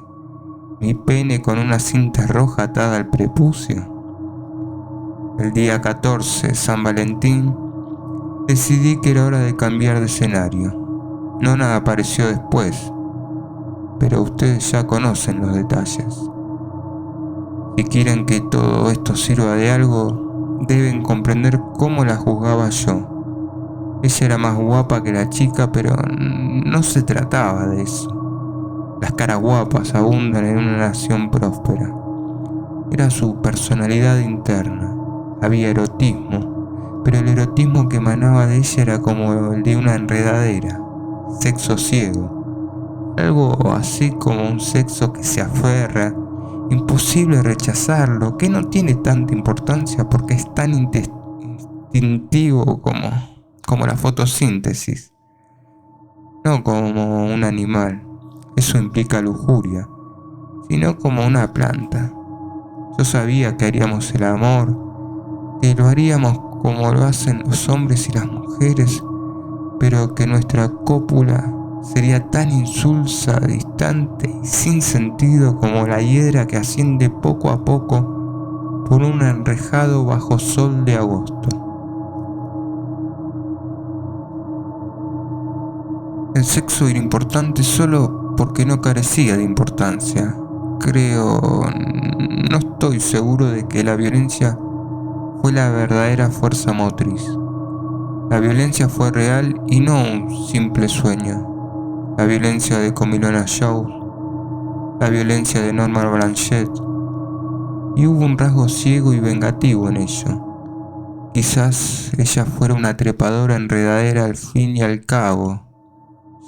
Mi pene con una cinta roja atada al prepucio. El día 14, San Valentín, decidí que era hora de cambiar de escenario. Nona apareció después, pero ustedes ya conocen los detalles. Si quieren que todo esto sirva de algo, deben comprender cómo la juzgaba yo. Ella era más guapa que la chica, pero no se trataba de eso. Las caras guapas abundan en una nación próspera. Era su personalidad interna. Había erotismo, pero el erotismo que emanaba de ella era como el de una enredadera, sexo ciego. Algo así como un sexo que se aferra, imposible rechazarlo, que no tiene tanta importancia porque es tan instintivo como la fotosíntesis, no como un animal, eso implica lujuria, sino como una planta. Yo sabía que haríamos el amor, que lo haríamos como lo hacen los hombres y las mujeres, pero que nuestra cópula sería tan insulsa, distante y sin sentido como la hiedra que asciende poco a poco por un enrejado bajo sol de agosto. El sexo era importante solo porque no carecía de importancia. No estoy seguro de que la violencia fue la verdadera fuerza motriz. La violencia fue real y no un simple sueño. La violencia de Comilona Shaw, la violencia de Norma Blanchett, y hubo un rasgo ciego y vengativo en ello, quizás ella fuera una trepadora enredadera al fin y al cabo,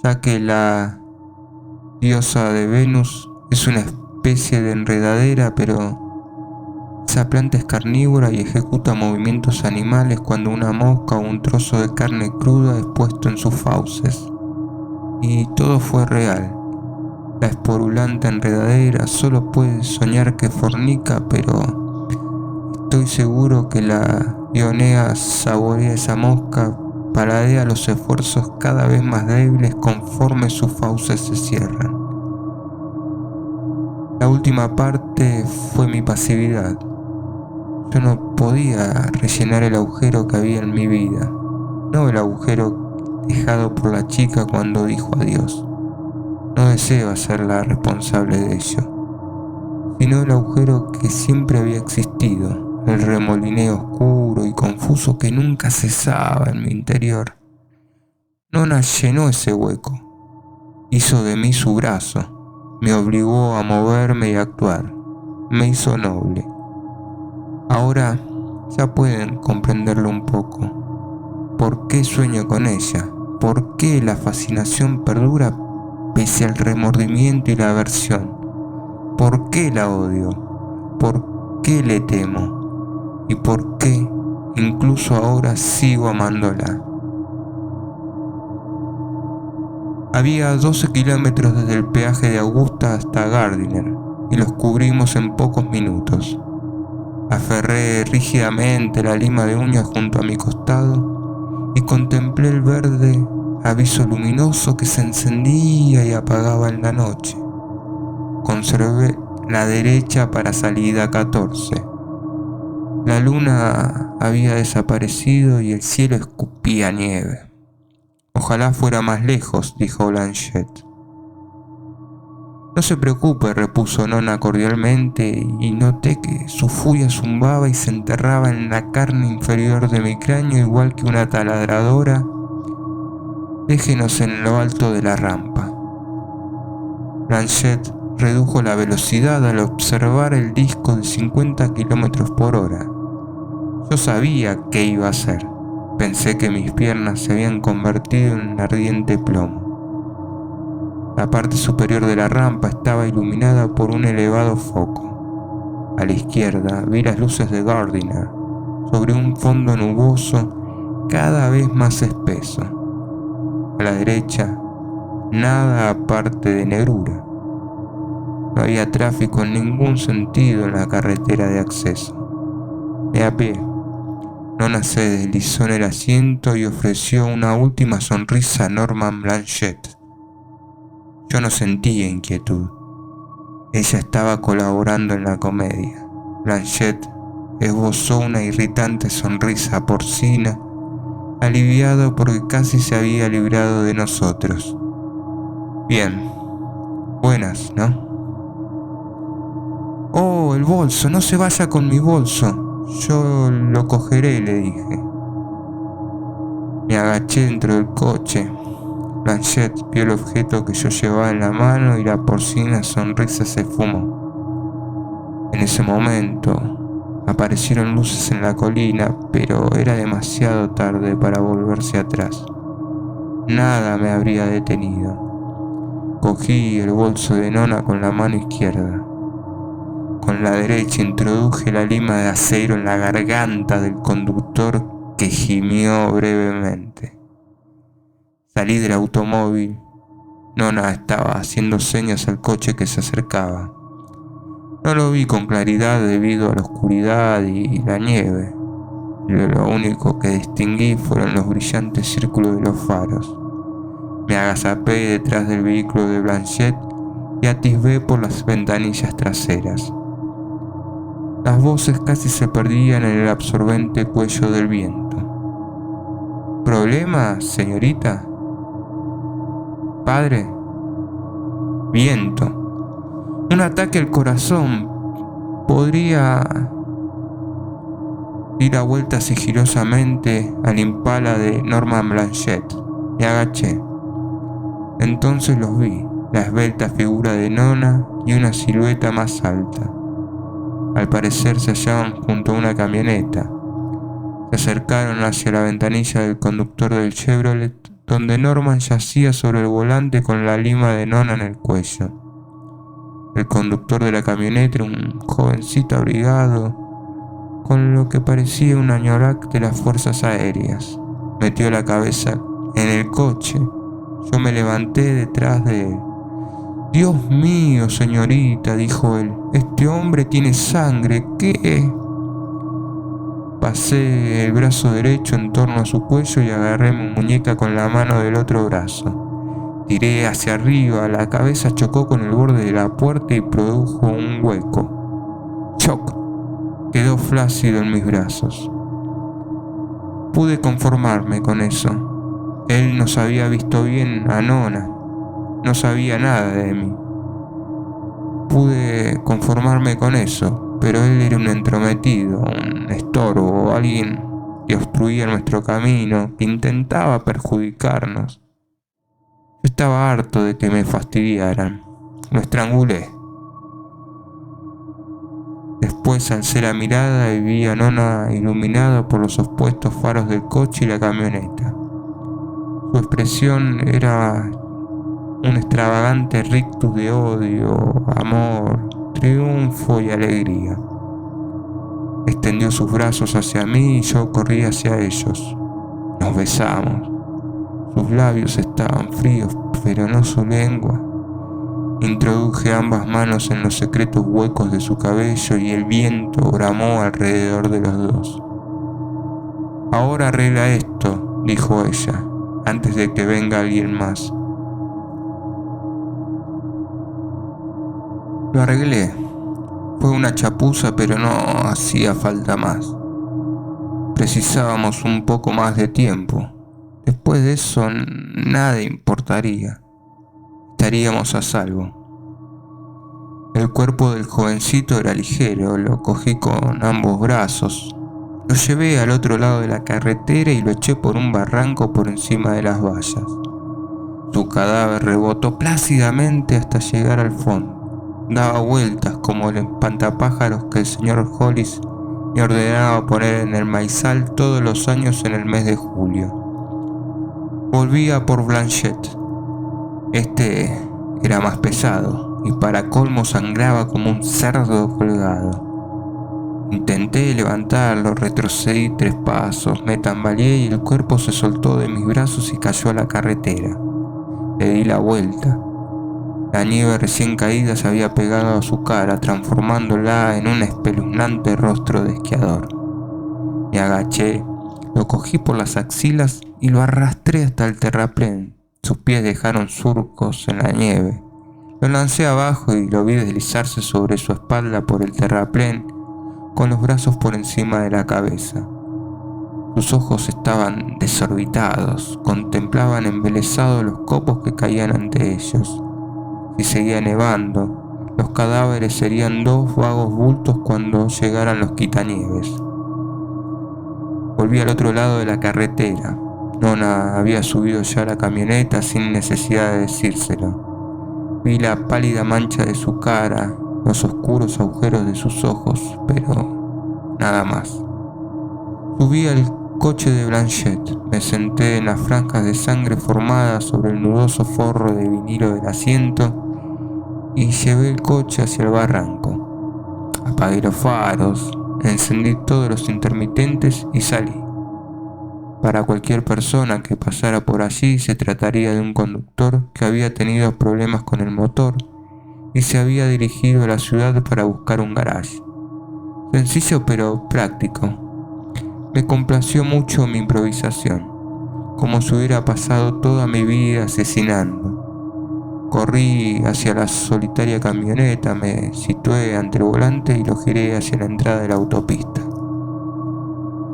ya que la diosa de Venus es una especie de enredadera, pero esa planta es carnívora y ejecuta movimientos animales cuando una mosca o un trozo de carne cruda es puesto en sus fauces. Y todo fue real. La esporulanta enredadera solo puede soñar que fornica, pero estoy seguro que la Dionea saborea esa mosca, paladea los esfuerzos cada vez más débiles conforme sus fauces se cierran. La última parte fue mi pasividad. Yo no podía rellenar el agujero que había en mi vida, no el agujero dejado por la chica cuando dijo adiós. No deseo ser la responsable de ello, sino el agujero que siempre había existido, el remolineo oscuro y confuso que nunca cesaba en mi interior. Nona llenó ese hueco, hizo de mí su brazo, me obligó a moverme y a actuar, me hizo noble. Ahora ya pueden comprenderlo un poco. ¿Por qué sueño con ella? ¿Por qué la fascinación perdura pese al remordimiento y la aversión? ¿Por qué la odio? ¿Por qué le temo? ¿Y por qué incluso ahora sigo amándola? Había 12 kilómetros desde el peaje de Augusta hasta Gardiner y los cubrimos en pocos minutos. Aferré rígidamente la lima de uñas junto a mi costado y contemplé el verde aviso luminoso que se encendía y apagaba en la noche. Conservé la derecha para salida 14. La luna había desaparecido y el cielo escupía nieve. Ojalá fuera más lejos, dijo Blanchett. No se preocupe, repuso Nona cordialmente, y noté que su furia zumbaba y se enterraba en la carne inferior de mi cráneo igual que una taladradora. Déjenos en lo alto de la rampa. Blanchett redujo la velocidad al observar el disco de 50 kilómetros por hora. Yo sabía qué iba a hacer. Pensé que mis piernas se habían convertido en ardiente plomo. La parte superior de la rampa estaba iluminada por un elevado foco. A la izquierda vi las luces de Gardiner, sobre un fondo nuboso cada vez más espeso. A la derecha, nada aparte de negrura. No había tráfico en ningún sentido en la carretera de acceso. De a pie, Nona se deslizó en el asiento y ofreció una última sonrisa a Norman Blanchett. Yo no sentía inquietud. Ella estaba colaborando en la comedia. Blanchett esbozó una irritante sonrisa porcina, aliviado porque casi se había librado de nosotros. Bien, buenas, ¿no? Oh, el bolso, no se vaya con mi bolso. Yo lo cogeré, le dije. Me agaché dentro del coche. Blanchett vio el objeto que yo llevaba en la mano y la porcina sonrisa se esfumó. En ese momento aparecieron luces en la colina, pero era demasiado tarde para volverse atrás. Nada me habría detenido. Cogí el bolso de Nona con la mano izquierda. Con la derecha introduje la lima de acero en la garganta del conductor, que gimió brevemente. Salí del automóvil. Nona estaba haciendo señas al coche que se acercaba. No lo vi con claridad debido a la oscuridad y la nieve. Lo único que distinguí fueron los brillantes círculos de los faros. Me agazapé detrás del vehículo de Blanchett y atisbé por las ventanillas traseras. Las voces casi se perdían en el absorbente cuello del viento. ¿Problema, señorita? ¿Padre? Viento. Un ataque al corazón. ¿Podría...? Di la vuelta sigilosamente al Impala de Norman Blanchett. Me agaché. Entonces los vi, la esbelta figura de Nona y una silueta más alta. Al parecer se hallaban junto a una camioneta. Se acercaron hacia la ventanilla del conductor del Chevrolet, donde Norman yacía sobre el volante con la lima de Nona en el cuello. El conductor de la camioneta era un jovencito abrigado, con lo que parecía un añorac de las fuerzas aéreas. Metió la cabeza en el coche. Yo me levanté detrás de él. «Dios mío, señorita», dijo él, «este hombre tiene sangre. ¿Qué?» Pasé el brazo derecho en torno a su cuello y agarré mi muñeca con la mano del otro brazo. Tiré hacia arriba, la cabeza chocó con el borde de la puerta y produjo un hueco. ¡Choc! Quedó flácido en mis brazos. Pude conformarme con eso. Él nos había visto bien a Nona. No sabía nada de mí. Pude conformarme con eso, pero él era un entrometido, un estorbo, alguien que obstruía nuestro camino, que intentaba perjudicarnos. Yo estaba harto de que me fastidiaran. Lo estrangulé. Después alcé la mirada y vi a Nona iluminada por los opuestos faros del coche y la camioneta. Su expresión era un extravagante rictus de odio, amor, triunfo y alegría. Extendió sus brazos hacia mí y yo corrí hacia ellos. Nos besamos. Sus labios estaban fríos, pero no su lengua. Introduje ambas manos en los secretos huecos de su cabello y el viento bramó alrededor de los dos. «Ahora arregla esto», dijo ella, «antes de que venga alguien más». Lo arreglé. Fue una chapuza, pero no hacía falta más. Precisábamos un poco más de tiempo. Después de eso, nada importaría. Estaríamos a salvo. El cuerpo del jovencito era ligero, lo cogí con ambos brazos. Lo llevé al otro lado de la carretera y lo eché por un barranco por encima de las vallas. Su cadáver rebotó plácidamente hasta llegar al fondo. Daba vueltas como el espantapájaros que el señor Hollis me ordenaba poner en el maizal todos los años en el mes de julio. Volvía por Blanchette. Este era más pesado y para colmo sangraba como un cerdo colgado. Intenté levantarlo, retrocedí 3 pasos, me tambaleé y el cuerpo se soltó de mis brazos y cayó a la carretera. Le di la vuelta. La nieve recién caída se había pegado a su cara, transformándola en un espeluznante rostro de esquiador. Me agaché, lo cogí por las axilas y lo arrastré hasta el terraplén. Sus pies dejaron surcos en la nieve. Lo lancé abajo y lo vi deslizarse sobre su espalda por el terraplén, con los brazos por encima de la cabeza. Sus ojos estaban desorbitados, contemplaban embelesados los copos que caían ante ellos. Si seguía nevando, los cadáveres serían 2 vagos bultos cuando llegaran los quitanieves. Volví al otro lado de la carretera. Nona había subido ya a la camioneta sin necesidad de decírselo. Vi la pálida mancha de su cara, los oscuros agujeros de sus ojos, pero nada más. Subí al coche de Blanchette, me senté en las franjas de sangre formadas sobre el nudoso forro de vinilo del asiento y llevé el coche hacia el barranco. Apagué los faros, encendí todos los intermitentes y salí. Para cualquier persona que pasara por allí se trataría de un conductor que había tenido problemas con el motor y se había dirigido a la ciudad para buscar un garage. Sencillo pero práctico. Me complació mucho mi improvisación, como si hubiera pasado toda mi vida asesinando. Corrí hacia la solitaria camioneta, me situé ante el volante y lo giré hacia la entrada de la autopista.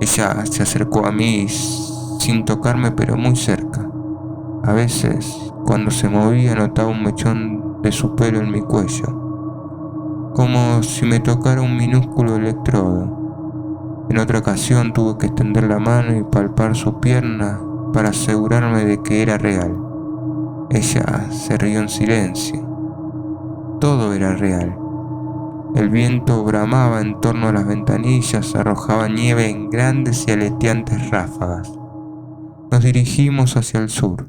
Ella se acercó a mí sin tocarme, pero muy cerca. A veces, cuando se movía, notaba un mechón de su pelo en mi cuello, como si me tocara un minúsculo electrodo. En otra ocasión tuve que extender la mano y palpar su pierna para asegurarme de que era real. Ella se rió en silencio. Todo era real. El viento bramaba en torno a las ventanillas, arrojaba nieve en grandes y aleteantes ráfagas. Nos dirigimos hacia el sur.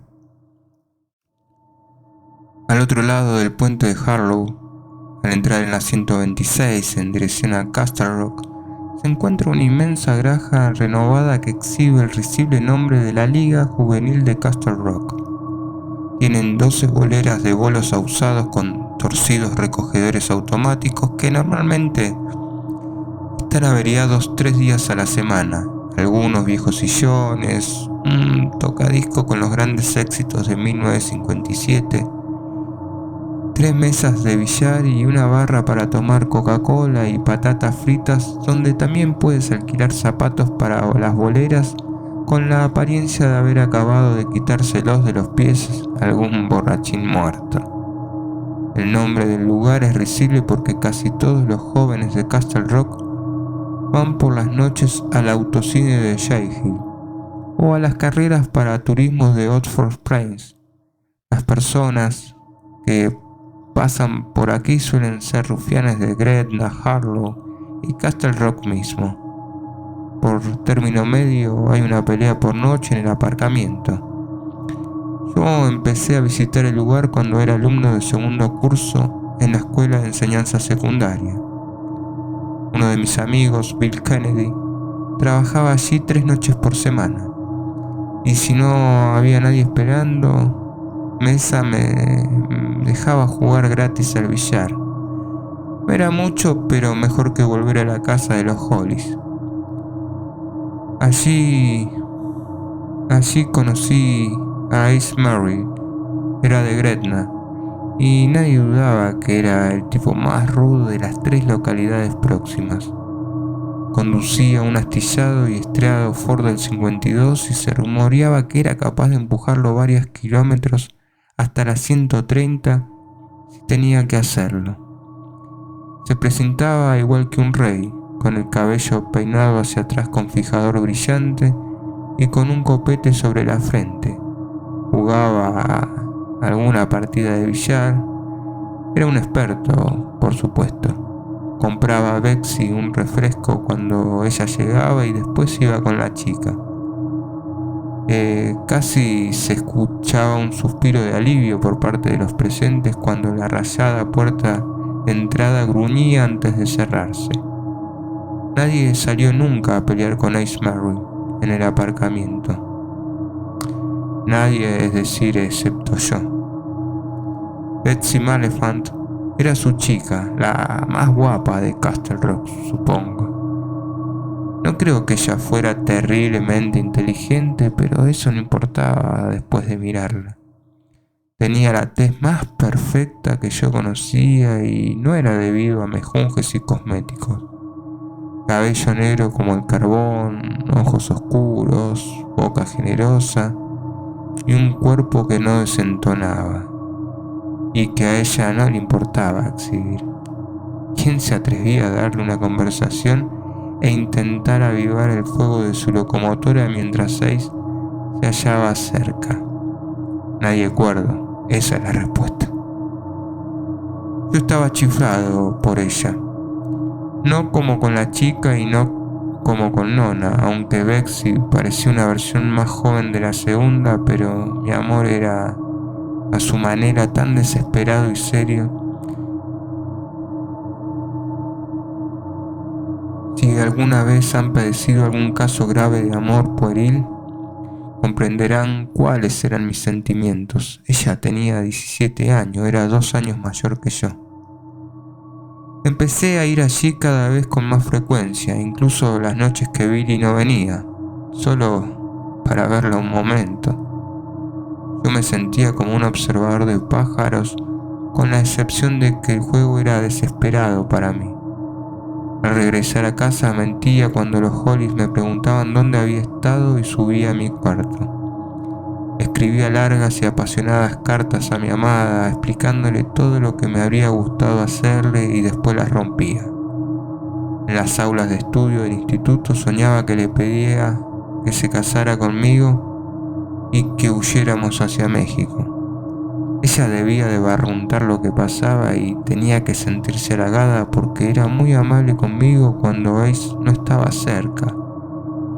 Al otro lado del puente de Harlow, al entrar en la 126 en dirección a Castle Rock, se encuentra una inmensa granja renovada que exhibe el risible nombre de la Liga Juvenil de Castle Rock. Tienen 12 boleras de bolos ahusados con torcidos recogedores automáticos que normalmente están averiados 3 días a la semana, algunos viejos sillones, un tocadisco con los grandes éxitos de 1957, 3 mesas de billar y una barra para tomar Coca-Cola y patatas fritas, donde también puedes alquilar zapatos para las boleras con la apariencia de haber acabado de quitárselos de los pies a algún borrachín muerto. El nombre del lugar es risible porque casi todos los jóvenes de Castle Rock van por las noches al autocine de Jay Hill o a las carreras para turismos de Oxford Springs. Las personas que pasan por aquí suelen ser rufianes de Gretna, Harlow y Castle Rock mismo. Por término medio hay una pelea por noche en el aparcamiento. Yo empecé a visitar el lugar cuando era alumno de segundo curso en la escuela de enseñanza secundaria. Uno de mis amigos, Bill Kennedy, trabajaba allí 3 noches por semana. Y si no había nadie esperando, Mesa me dejaba jugar gratis al billar. No era mucho, pero mejor que volver a la casa de los Hollis. Allí conocí a Ace Murray, era de Gretna, y nadie dudaba que era el tipo más rudo de las 3 localidades próximas. Conducía un astillado y estriado Ford del 52 y se rumoreaba que era capaz de empujarlo varios kilómetros hasta las 130 si tenía que hacerlo. Se presentaba igual que un rey, con el cabello peinado hacia atrás con fijador brillante y con un copete sobre la frente. Jugaba alguna partida de billar. Era un experto, por supuesto. Compraba a Betsy un refresco cuando ella llegaba y después iba con la chica. Casi se escuchaba un suspiro de alivio por parte de los presentes cuando la rayada puerta de entrada gruñía antes de cerrarse. Nadie salió nunca a pelear con Ace Murray en el aparcamiento. Nadie, es decir, excepto yo. Betsy Maliphant era su chica, la más guapa de Castle Rock, supongo. No creo que ella fuera terriblemente inteligente, pero eso no importaba después de mirarla. Tenía la tez más perfecta que yo conocía y no era debido a mejunjes y cosméticos. Cabello negro como el carbón, ojos oscuros, boca generosa y un cuerpo que no desentonaba y que a ella no le importaba exhibir. ¿Quién se atrevía a darle una conversación e intentar avivar el fuego de su locomotora mientras Ace se hallaba cerca? Nadie cuerdo, esa es la respuesta. Yo estaba chiflado por ella. No como con la chica y no como con Nona, aunque Betsy parecía una versión más joven de la segunda, pero mi amor era a su manera tan desesperado y serio. Si alguna vez han padecido algún caso grave de amor pueril, comprenderán cuáles eran mis sentimientos. Ella tenía 17 años, era 2 años mayor que yo. Empecé a ir allí cada vez con más frecuencia, incluso las noches que Billy no venía, solo para verla un momento. Yo me sentía como un observador de pájaros, con la excepción de que el juego era desesperado para mí. Al regresar a casa mentía cuando los Hollis me preguntaban dónde había estado y subía a mi cuarto. Escribía largas y apasionadas cartas a mi amada, explicándole todo lo que me habría gustado hacerle y después las rompía. En las aulas de estudio del instituto soñaba que le pedía que se casara conmigo y que huyéramos hacia México. Ella debía de barruntar lo que pasaba y tenía que sentirse halagada porque era muy amable conmigo cuando Ace no estaba cerca.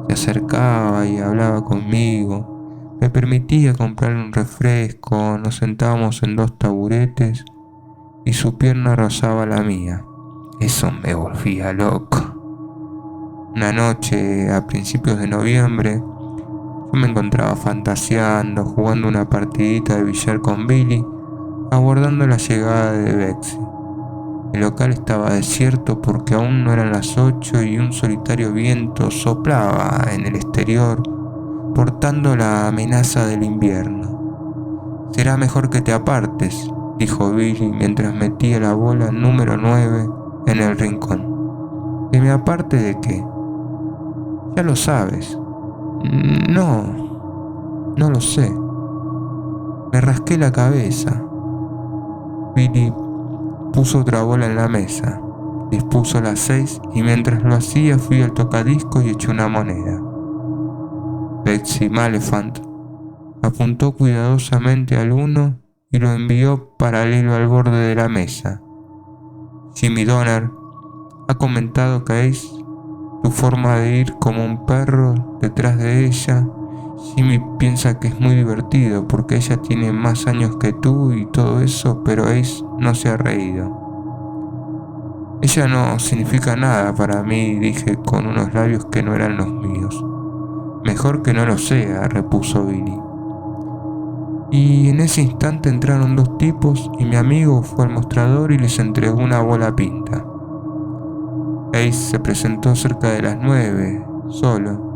Se acercaba y hablaba conmigo, me permitía comprarle un refresco, nos sentábamos en 2 taburetes y su pierna rozaba la mía. Eso me volvía loco. Una noche, a principios de noviembre, yo me encontraba fantaseando, jugando una partidita de billar con Billy, aguardando la llegada de Betsy. El local estaba desierto porque aún no eran las 8 y un solitario viento soplaba en el exterior, portando la amenaza del invierno. «Será mejor que te apartes», dijo Billy mientras metía la bola número 9 en el rincón. «¿Que me aparte de qué?» «Ya lo sabes». No lo sé». Me rasqué la cabeza. Billy puso otra bola en la mesa, dispuso las 6 y mientras lo hacía fui al tocadiscos y eché una moneda. Betsy Malephant apuntó cuidadosamente al 1 y lo envió paralelo al borde de la mesa. Jimmy Donner ha comentado que es tu forma de ir como un perro detrás de ella. Jimmy piensa que es muy divertido porque ella tiene más años que tú y todo eso, pero Ace no se ha reído. Ella no significa nada para mí, dije con unos labios que no eran los míos. Mejor que no lo sea, repuso Billy. Y en ese instante entraron 2 tipos y mi amigo fue al mostrador y les entregó una bola pinta. Ace se presentó cerca de las 9, solo.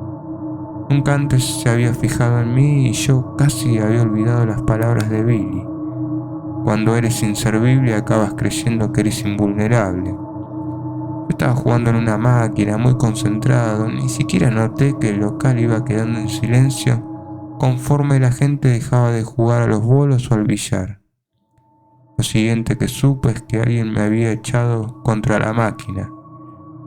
Nunca antes se había fijado en mí y yo casi había olvidado las palabras de Billy. Cuando eres inservible acabas creyendo que eres invulnerable. Yo estaba jugando en una máquina muy concentrado, ni siquiera noté que el local iba quedando en silencio conforme la gente dejaba de jugar a los bolos o al billar. Lo siguiente que supe es que alguien me había echado contra la máquina.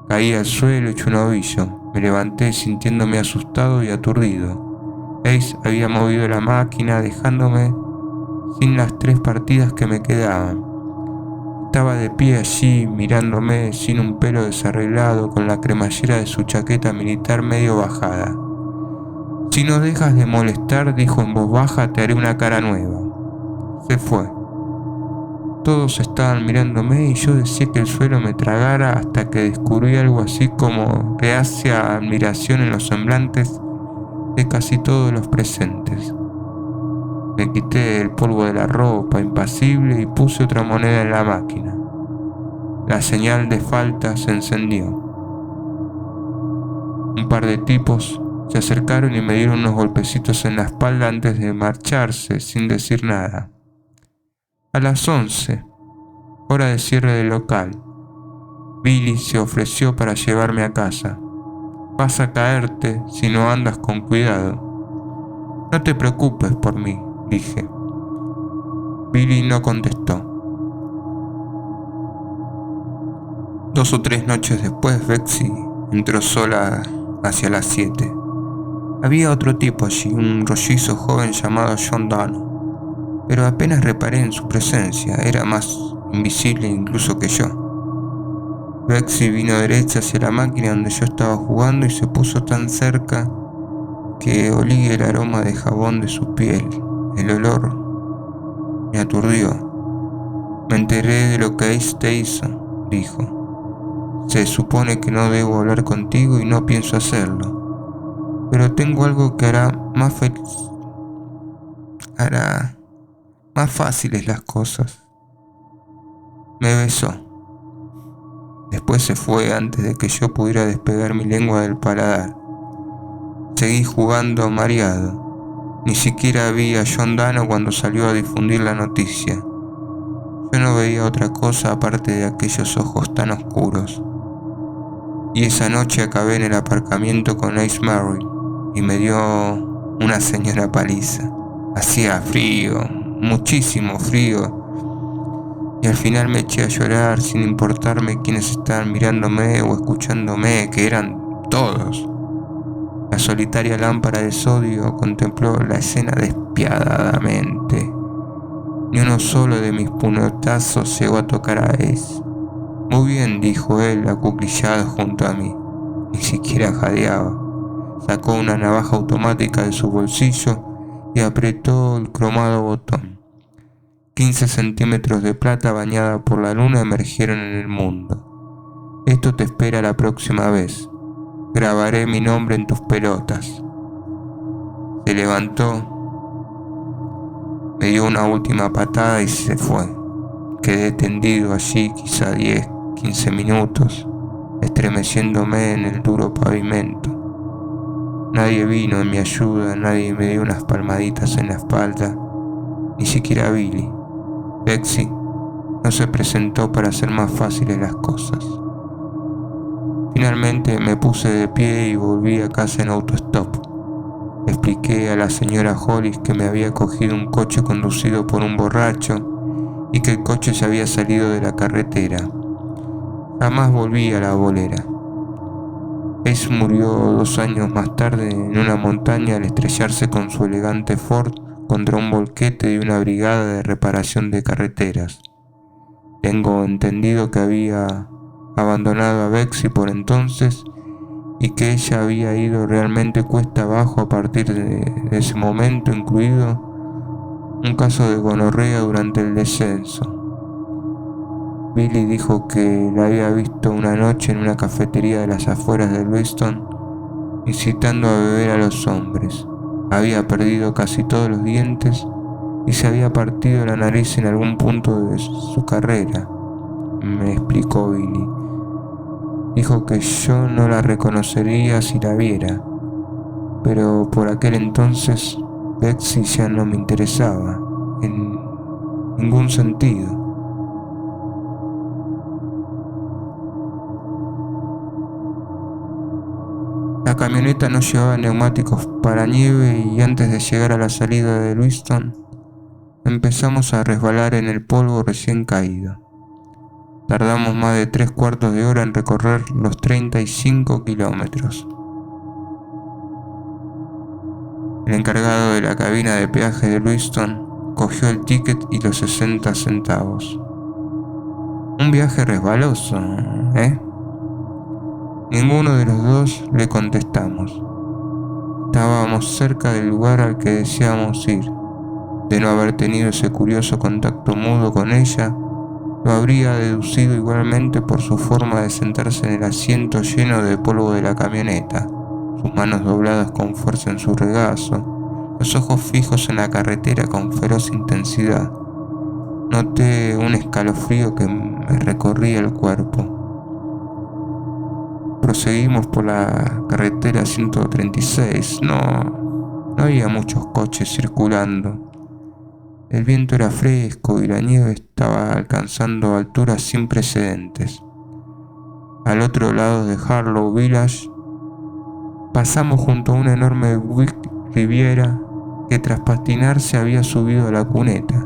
Caí al suelo hecho un ovillo. Me levanté sintiéndome asustado y aturdido. Ace había movido la máquina dejándome sin las 3 partidas que me quedaban. Estaba de pie allí mirándome sin un pelo desarreglado con la cremallera de su chaqueta militar medio bajada. «Si no dejas de molestar», dijo en voz baja, «te haré una cara nueva». Se fue. Todos estaban mirándome y yo decía que el suelo me tragara hasta que descubrí algo así como reacia admiración en los semblantes de casi todos los presentes. Me quité el polvo de la ropa, impasible, y puse otra moneda en la máquina. La señal de falta se encendió. Un par de tipos se acercaron y me dieron unos golpecitos en la espalda antes de marcharse sin decir nada. A las 11, hora de cierre del local, Billy se ofreció para llevarme a casa. «Vas a caerte si no andas con cuidado». «No te preocupes por mí», dije. Billy no contestó. 2 o 3 noches después, Betsy entró sola hacia las 7. Había otro tipo allí, un rollizo joven llamado John Donne, pero apenas reparé en su presencia, era más invisible incluso que yo. Betsy vino derecha hacia la máquina donde yo estaba jugando y se puso tan cerca que olí el aroma de jabón de su piel. El olor me aturdió. «Me enteré de lo que Ace te hizo», dijo. «Se supone que no debo hablar contigo y no pienso hacerlo, pero tengo algo que hará más fáciles las cosas». Me besó. Después se fue antes de que yo pudiera despegar mi lengua del paladar. Seguí jugando mareado. Ni siquiera vi a John Dano cuando salió a difundir la noticia. Yo no veía otra cosa aparte de aquellos ojos tan oscuros. Y esa noche acabé en el aparcamiento con Ace Murray y me dio una señora paliza. Hacía frío, muchísimo frío, y al final me eché a llorar sin importarme quiénes estaban mirándome o escuchándome, que eran todos. La solitaria lámpara de sodio contempló la escena despiadadamente. Ni uno solo de mis puñetazos llegó a tocar a Ace. Muy bien, dijo él, acuclillado junto a mí. Ni siquiera jadeaba. Sacó una navaja automática de su bolsillo y apretó el cromado botón. 15 centímetros de plata bañada por la luna emergieron en el mundo. Esto te espera la próxima vez. Grabaré mi nombre en tus pelotas. Se levantó, me dio una última patada y se fue. Quedé tendido allí quizá 10, 15 minutos, estremeciéndome en el duro pavimento. Nadie vino en mi ayuda, nadie me dio unas palmaditas en la espalda, ni siquiera Billy. Betsy no se presentó para hacer más fáciles las cosas. Finalmente me puse de pie y volví a casa en autostop. Expliqué a la señora Hollis que me había cogido un coche conducido por un borracho y que el coche se había salido de la carretera. Jamás volví a la bolera. Ace murió 2 años más tarde en una montaña al estrellarse con su elegante Ford contra un volquete de una brigada de reparación de carreteras. Tengo entendido que había abandonado a Betsy por entonces y que ella había ido realmente cuesta abajo a partir de ese momento, incluido un caso de gonorrea durante el descenso. Billy dijo que la había visto una noche en una cafetería de las afueras de Lewiston, incitando a beber a los hombres. Había perdido casi todos los dientes y se había partido la nariz en algún punto de su carrera, me explicó Billy. Dijo que yo no la reconocería si la viera, pero por aquel entonces Betsy ya no me interesaba, en ningún sentido. La camioneta no llevaba neumáticos para nieve y antes de llegar a la salida de Lewiston empezamos a resbalar en el polvo recién caído. Tardamos más de 3/4 de hora en recorrer los 35 kilómetros. El encargado de la cabina de peaje de Lewiston cogió el ticket y los 60 centavos. Un viaje resbaloso, ¿eh? Ninguno de los dos le contestamos. Estábamos cerca del lugar al que deseábamos ir. De no haber tenido ese curioso contacto mudo con ella, lo habría deducido igualmente por su forma de sentarse en el asiento lleno de polvo de la camioneta, sus manos dobladas con fuerza en su regazo, los ojos fijos en la carretera con feroz intensidad. Noté un escalofrío que me recorría el cuerpo. Proseguimos por la carretera 136, no había muchos coches circulando. El viento era fresco y la nieve estaba alcanzando alturas sin precedentes. Al otro lado de Harlow Village, pasamos junto a una enorme Buick Riviera que tras patinar se había subido a la cuneta.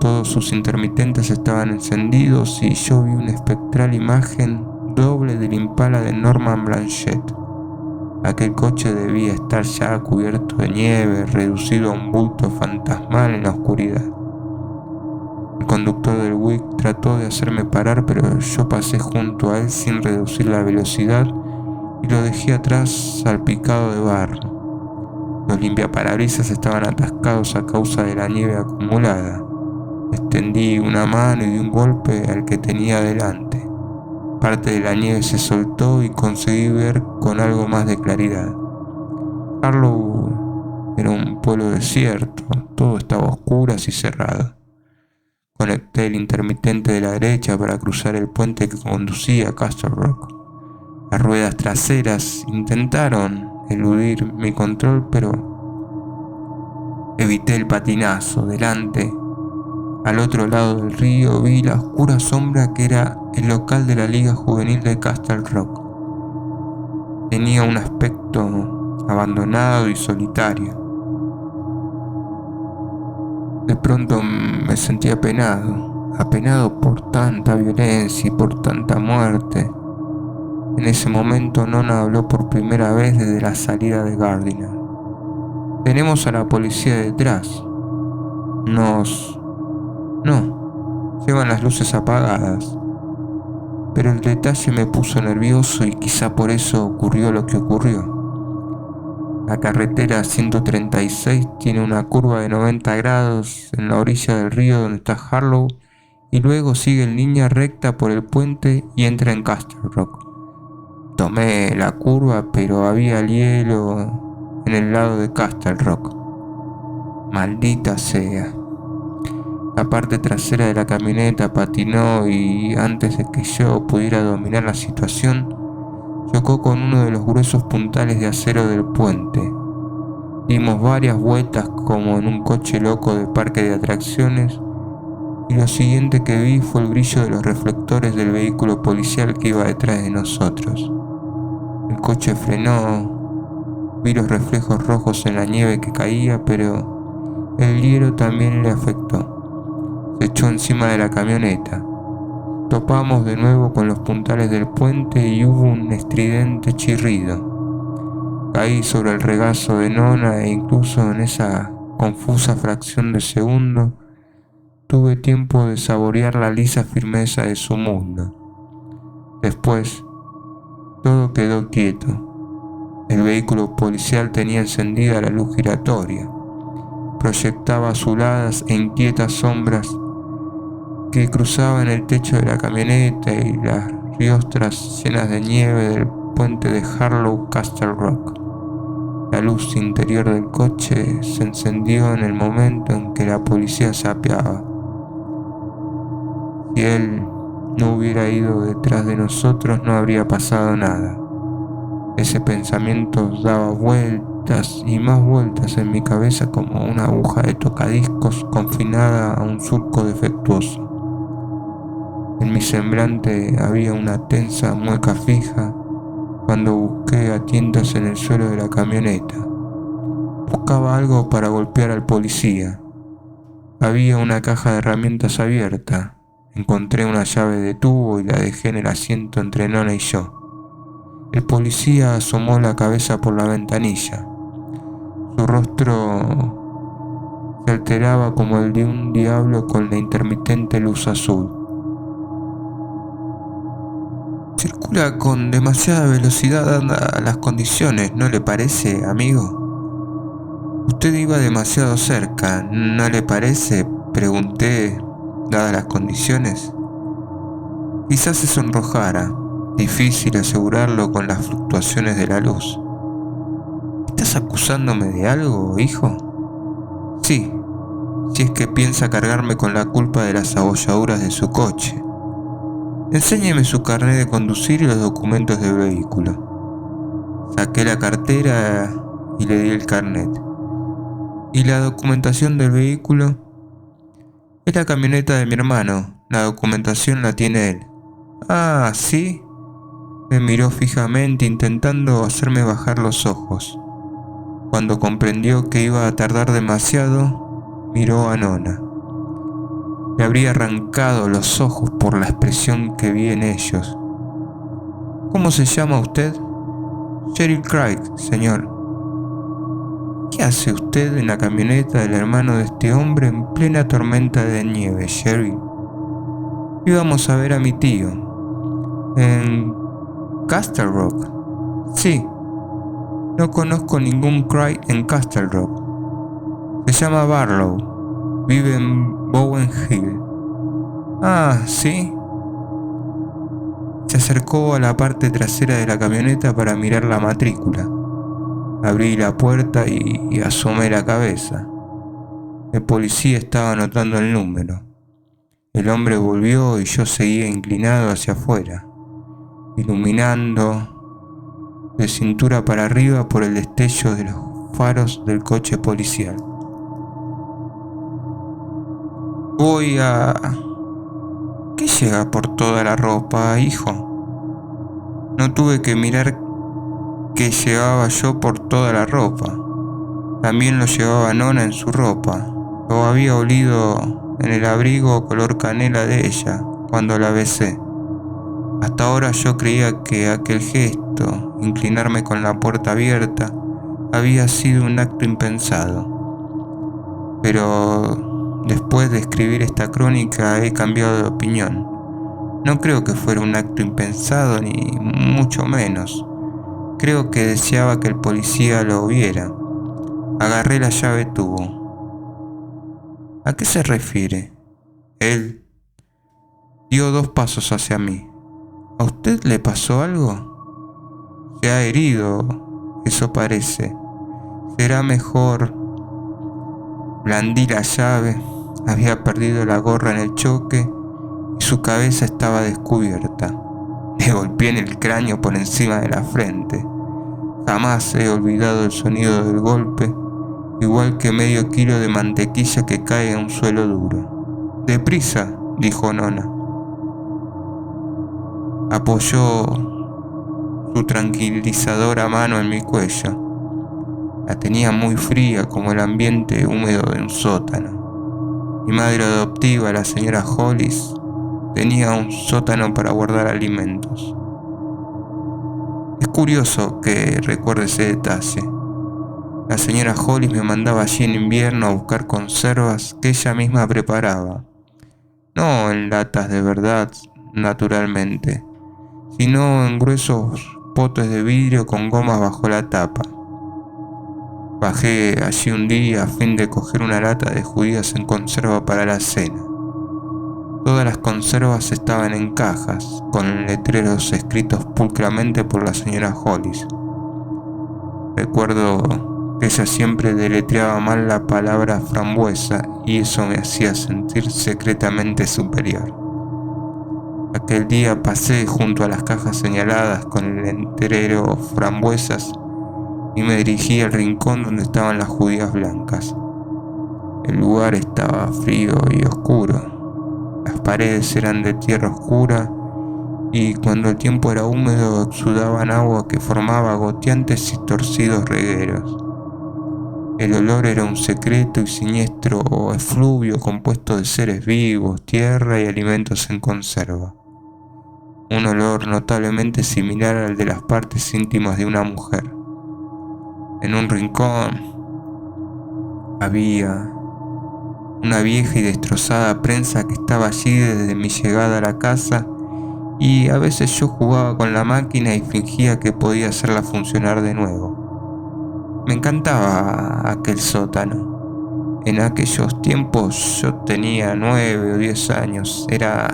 Todos sus intermitentes estaban encendidos y yo vi una espectral imagen doble del Impala de Norman Blanchett. Aquel coche debía estar ya cubierto de nieve, reducido a un bulto fantasmal en la oscuridad. El conductor del Buick trató de hacerme parar, pero yo pasé junto a él sin reducir la velocidad y lo dejé atrás salpicado de barro. Los limpiaparabrisas estaban atascados a causa de la nieve acumulada. Extendí una mano y di un golpe al que tenía delante. Parte de la nieve se soltó y conseguí ver con algo más de claridad. Harlow era un pueblo desierto, todo estaba a oscuras y cerrado. Conecté el intermitente de la derecha para cruzar el puente que conducía a Castle Rock. Las ruedas traseras intentaron eludir mi control, pero evité el patinazo. Delante, al otro lado del río, vi la oscura sombra que era el local de la Liga Juvenil de Castle Rock. Tenía un aspecto abandonado y solitario. De pronto me sentí apenado por tanta violencia y por tanta muerte. En ese momento Nona habló por primera vez desde la salida de Gardiner. Tenemos a la policía detrás. No, llevan las luces apagadas. Pero el detalle me puso nervioso y quizá por eso ocurrió lo que ocurrió. La carretera 136 tiene una curva de 90 grados en la orilla del río donde está Harlow y luego sigue en línea recta por el puente y entra en Castle Rock. Tomé la curva, pero había hielo en el lado de Castle Rock. Maldita sea. La parte trasera de la camioneta patinó y antes de que yo pudiera dominar la situación, chocó con uno de los gruesos puntales de acero del puente. Dimos varias vueltas como en un coche loco de parque de atracciones y lo siguiente que vi fue el brillo de los reflectores del vehículo policial que iba detrás de nosotros. El coche frenó, vi los reflejos rojos en la nieve que caía, pero el hielo también le afectó. Se echó encima de la camioneta. Topamos de nuevo con los puntales del puente y hubo un estridente chirrido. Caí sobre el regazo de Nona e incluso en esa confusa fracción de segundo tuve tiempo de saborear la lisa firmeza de su muslo. Después, todo quedó quieto. El vehículo policial tenía encendida la luz giratoria. Proyectaba azuladas e inquietas sombras que cruzaban el techo de la camioneta y las riostras llenas de nieve del puente de Harlow Castle Rock. La luz interior del coche se encendió en el momento en que la policía se apeaba. Si él no hubiera ido detrás de nosotros, no habría pasado nada. Ese pensamiento daba vueltas y más vueltas en mi cabeza como una aguja de tocadiscos confinada a un surco defectuoso. En mi semblante había una tensa mueca fija cuando busqué a tientas en el suelo de la camioneta. Buscaba algo para golpear al policía. Había una caja de herramientas abierta. Encontré una llave de tubo y la dejé en el asiento entre Nona y yo. El policía asomó la cabeza por la ventanilla. Su rostro se alteraba como el de un diablo con la intermitente luz azul. Circula con demasiada velocidad dadas las condiciones, ¿no le parece, amigo? Usted iba demasiado cerca, ¿no le parece? Pregunté, dadas las condiciones. Quizás se sonrojara, difícil asegurarlo con las fluctuaciones de la luz. ¿Estás acusándome de algo, hijo? Sí, si es que piensa cargarme con la culpa de las abolladuras de su coche. Enséñeme su carnet de conducir y los documentos del vehículo. Saqué la cartera y le di el carnet. ¿Y la documentación del vehículo? Es la camioneta de mi hermano. La documentación la tiene él. Ah, ¿sí? Me miró fijamente intentando hacerme bajar los ojos. Cuando comprendió que iba a tardar demasiado, miró a Nona. Le habría arrancado los ojos por la expresión que vi en ellos. ¿Cómo se llama usted? Cheryl Craig, señor. ¿Qué hace usted en la camioneta del hermano de este hombre en plena tormenta de nieve, Cheryl? Íbamos a ver a mi tío. ¿En Castle Rock? Sí. No conozco ningún Craig en Castle Rock. Se llama Barlow. Vive en Bowen Hill. Ah, ¿sí? Se acercó a la parte trasera de la camioneta para mirar la matrícula. Abrí la puerta y asomé la cabeza. El policía estaba anotando el número. El hombre volvió y yo seguía inclinado hacia afuera, iluminando de cintura para arriba por el destello de los faros del coche policial. Voy a... ¿Qué llega por toda la ropa, hijo? No tuve que mirar qué llevaba yo por toda la ropa. También lo llevaba Nona en su ropa. Lo había olido en el abrigo color canela de ella cuando la besé. Hasta ahora yo creía que aquel gesto, inclinarme con la puerta abierta, había sido un acto impensado. Pero después de escribir esta crónica he cambiado de opinión. No creo que fuera un acto impensado, ni mucho menos. Creo que deseaba que el policía lo viera. Agarré la llave tubo. ¿A qué se refiere? Él dio 2 pasos hacia mí. ¿A usted le pasó algo? Se ha herido, eso parece. Será mejor. Blandí la llave. Había perdido la gorra en el choque y su cabeza estaba descubierta. Me golpeé en el cráneo por encima de la frente. Jamás he olvidado el sonido del golpe, igual que medio kilo de mantequilla que cae en un suelo duro. «Deprisa», dijo Nona. Apoyó su tranquilizadora mano en mi cuello. La tenía muy fría como el ambiente húmedo de un sótano. Mi madre adoptiva, la señora Hollis, tenía un sótano para guardar alimentos. Es curioso que recuerde ese detalle. La señora Hollis me mandaba allí en invierno a buscar conservas que ella misma preparaba. No en latas de verdad, naturalmente, sino en gruesos potes de vidrio con gomas bajo la tapa. Bajé allí un día a fin de coger una lata de judías en conserva para la cena. Todas las conservas estaban en cajas, con letreros escritos pulcramente por la señora Hollis. Recuerdo que ella siempre deletreaba mal la palabra frambuesa y eso me hacía sentir secretamente superior. Aquel día pasé junto a las cajas señaladas con el letrero frambuesas y me dirigí al rincón donde estaban las judías blancas. El lugar estaba frío y oscuro. Las paredes eran de tierra oscura y cuando el tiempo era húmedo exudaban agua que formaba goteantes y torcidos regueros. El olor era un secreto y siniestro efluvio compuesto de seres vivos, tierra y alimentos en conserva. Un olor notablemente similar al de las partes íntimas de una mujer. En un rincón había una vieja y destrozada prensa que estaba allí desde mi llegada a la casa y a veces yo jugaba con la máquina y fingía que podía hacerla funcionar de nuevo. Me encantaba aquel sótano. En aquellos tiempos yo tenía 9 o 10 años, era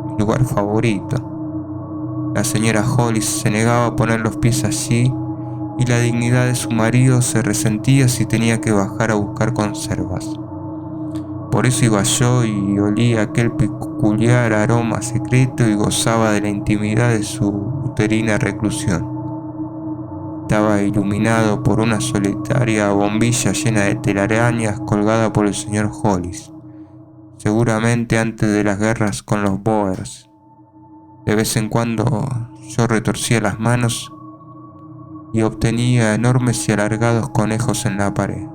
mi lugar favorito. La señora Hollis se negaba a poner los pies allí y la dignidad de su marido se resentía si tenía que bajar a buscar conservas. Por eso iba yo y olía aquel peculiar aroma secreto y gozaba de la intimidad de su uterina reclusión. Estaba iluminado por una solitaria bombilla llena de telarañas colgada por el señor Hollis, seguramente antes de las guerras con los Boers. De vez en cuando yo retorcía las manos y obtenía enormes y alargados conejos en la pared.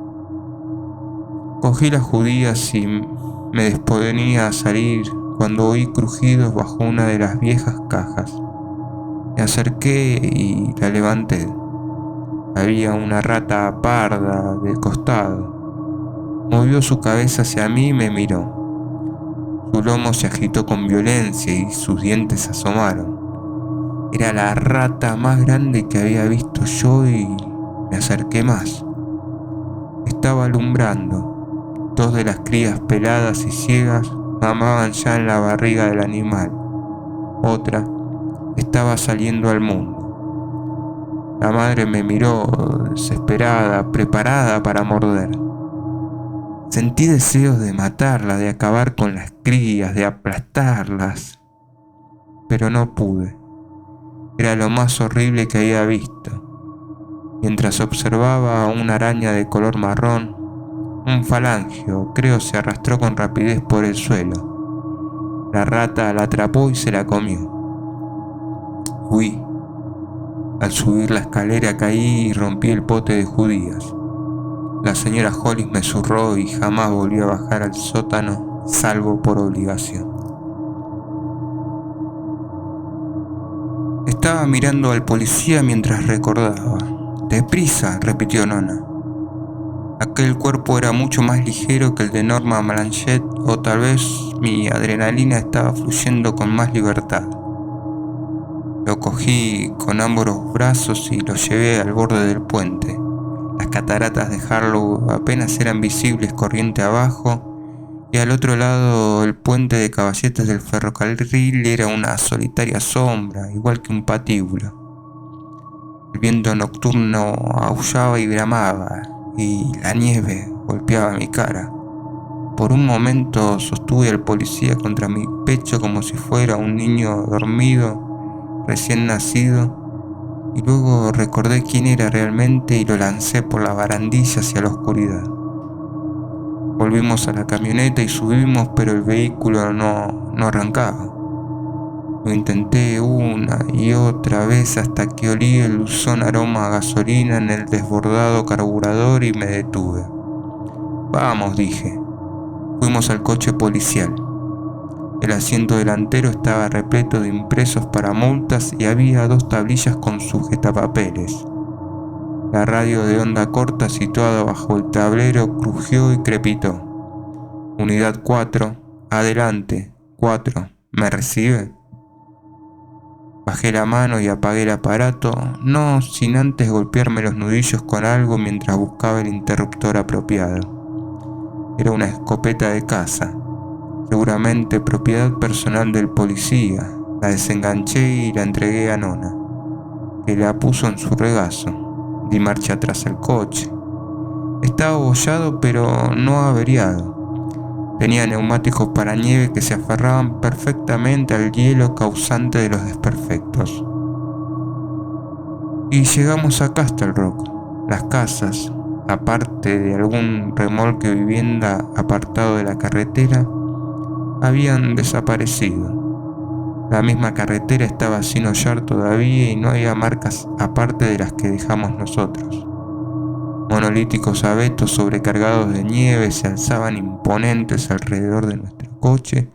Cogí las judías y me disponía a salir cuando oí crujidos bajo una de las viejas cajas. Me acerqué y la levanté. Había una rata parda del costado. Movió su cabeza hacia mí y me miró. Su lomo se agitó con violencia y sus dientes asomaron. Era la rata más grande que había visto yo y me acerqué más. Estaba alumbrando. 2 de las crías peladas y ciegas mamaban ya en la barriga del animal. Otra estaba saliendo al mundo. La madre me miró desesperada, preparada para morder. Sentí deseos de matarla, de acabar con las crías, de aplastarlas, pero no pude. Era lo más horrible que había visto. Mientras observaba a una araña de color marrón, un falangio, creo, se arrastró con rapidez por el suelo. La rata la atrapó y se la comió. Huí. Al subir la escalera caí y rompí el pote de judías. La señora Hollis me zurró y jamás volvió a bajar al sótano, salvo por obligación. Estaba mirando al policía mientras recordaba. «Deprisa», repitió Nona. Aquel cuerpo era mucho más ligero que el de Norma Blanchett, o tal vez mi adrenalina estaba fluyendo con más libertad. Lo cogí con ambos brazos y lo llevé al borde del puente. Las cataratas de Harlow apenas eran visibles corriente abajo, y al otro lado el puente de caballetes del ferrocarril era una solitaria sombra, igual que un patíbulo. El viento nocturno aullaba y bramaba, y la nieve golpeaba mi cara. Por un momento sostuve al policía contra mi pecho como si fuera un niño dormido, recién nacido, y luego recordé quién era realmente y lo lancé por la barandilla hacia la oscuridad. Volvimos a la camioneta y subimos, pero el vehículo no arrancaba. Lo intenté una y otra vez hasta que olí el dulzón aroma a gasolina en el desbordado carburador y me detuve. Vamos, dije. Fuimos al coche policial. El asiento delantero estaba repleto de impresos para multas y había 2 tablillas con sujetapapeles. La radio de onda corta situada bajo el tablero crujió y crepitó. Unidad 4, adelante, 4, ¿me recibe? Bajé la mano y apagué el aparato, no sin antes golpearme los nudillos con algo mientras buscaba el interruptor apropiado. Era una escopeta de caza, seguramente propiedad personal del policía. La desenganché y la entregué a Nona, que la puso en su regazo. Di marcha atrás al coche. Estaba abollado pero no averiado. Tenía neumáticos para nieve que se aferraban perfectamente al hielo causante de los desperfectos. Y llegamos a Castle Rock. Las casas, aparte de algún remolque vivienda apartado de la carretera, habían desaparecido. La misma carretera estaba sin hollar todavía y no había marcas aparte de las que dejamos nosotros. Monolíticos abetos sobrecargados de nieve se alzaban imponentes alrededor de nuestro coche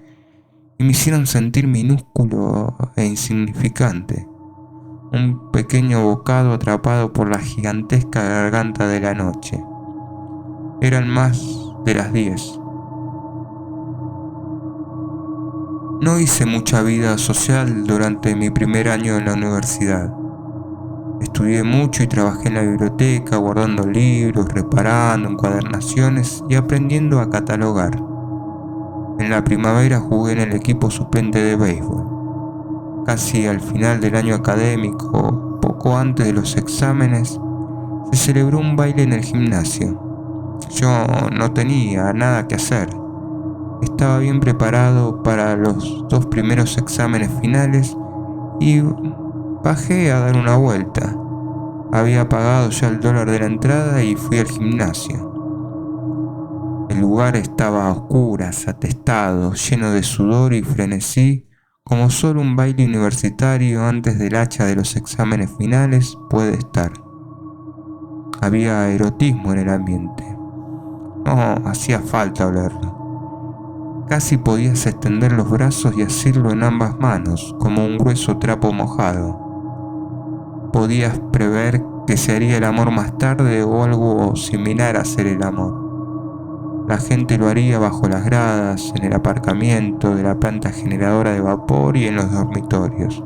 y me hicieron sentir minúsculo e insignificante, un pequeño bocado atrapado por la gigantesca garganta de la noche. Eran más de las 10. No hice mucha vida social durante mi primer año en la universidad. Estudié mucho y trabajé en la biblioteca, guardando libros, reparando encuadernaciones y aprendiendo a catalogar. En la primavera jugué en el equipo suplente de béisbol. Casi al final del año académico, poco antes de los exámenes, se celebró un baile en el gimnasio. Yo no tenía nada que hacer. Estaba bien preparado para los 2 primeros exámenes finales y bajé a dar una vuelta. Había pagado ya el $1 de la entrada y fui al gimnasio. El lugar estaba a oscuras, atestado, lleno de sudor y frenesí, como solo un baile universitario antes del hacha de los exámenes finales puede estar. Había erotismo en el ambiente. No hacía falta olerlo. Casi podías extender los brazos y asirlo en ambas manos, como un grueso trapo mojado. Podías prever que se haría el amor más tarde o algo similar a hacer el amor. La gente lo haría bajo las gradas, en el aparcamiento de la planta generadora de vapor y en los dormitorios.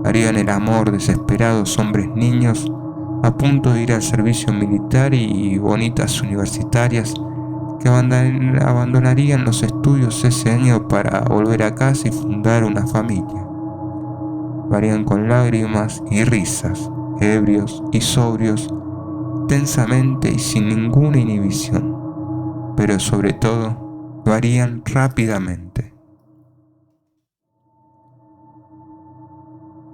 Harían el amor desesperados hombres niños a punto de ir al servicio militar y bonitas universitarias que abandonarían los estudios ese año para volver a casa y fundar una familia. Lo harían con lágrimas y risas, ebrios y sobrios, tensamente y sin ninguna inhibición, pero sobre todo lo harían rápidamente.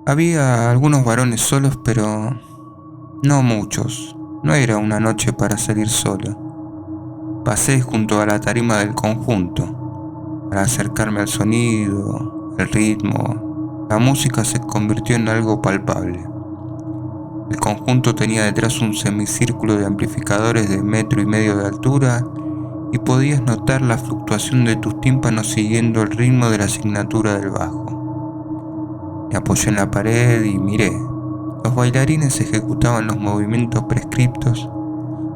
Había algunos varones solos, pero no muchos. No era una noche para salir solo. Pasé junto a la tarima del conjunto. Al acercarme al sonido, el ritmo, la música se convirtió en algo palpable. El conjunto tenía detrás un semicírculo de amplificadores de 1,5 metros de altura y podías notar la fluctuación de tus tímpanos siguiendo el ritmo de la asignatura del bajo. Me apoyé en la pared y miré. Los bailarines ejecutaban los movimientos prescriptos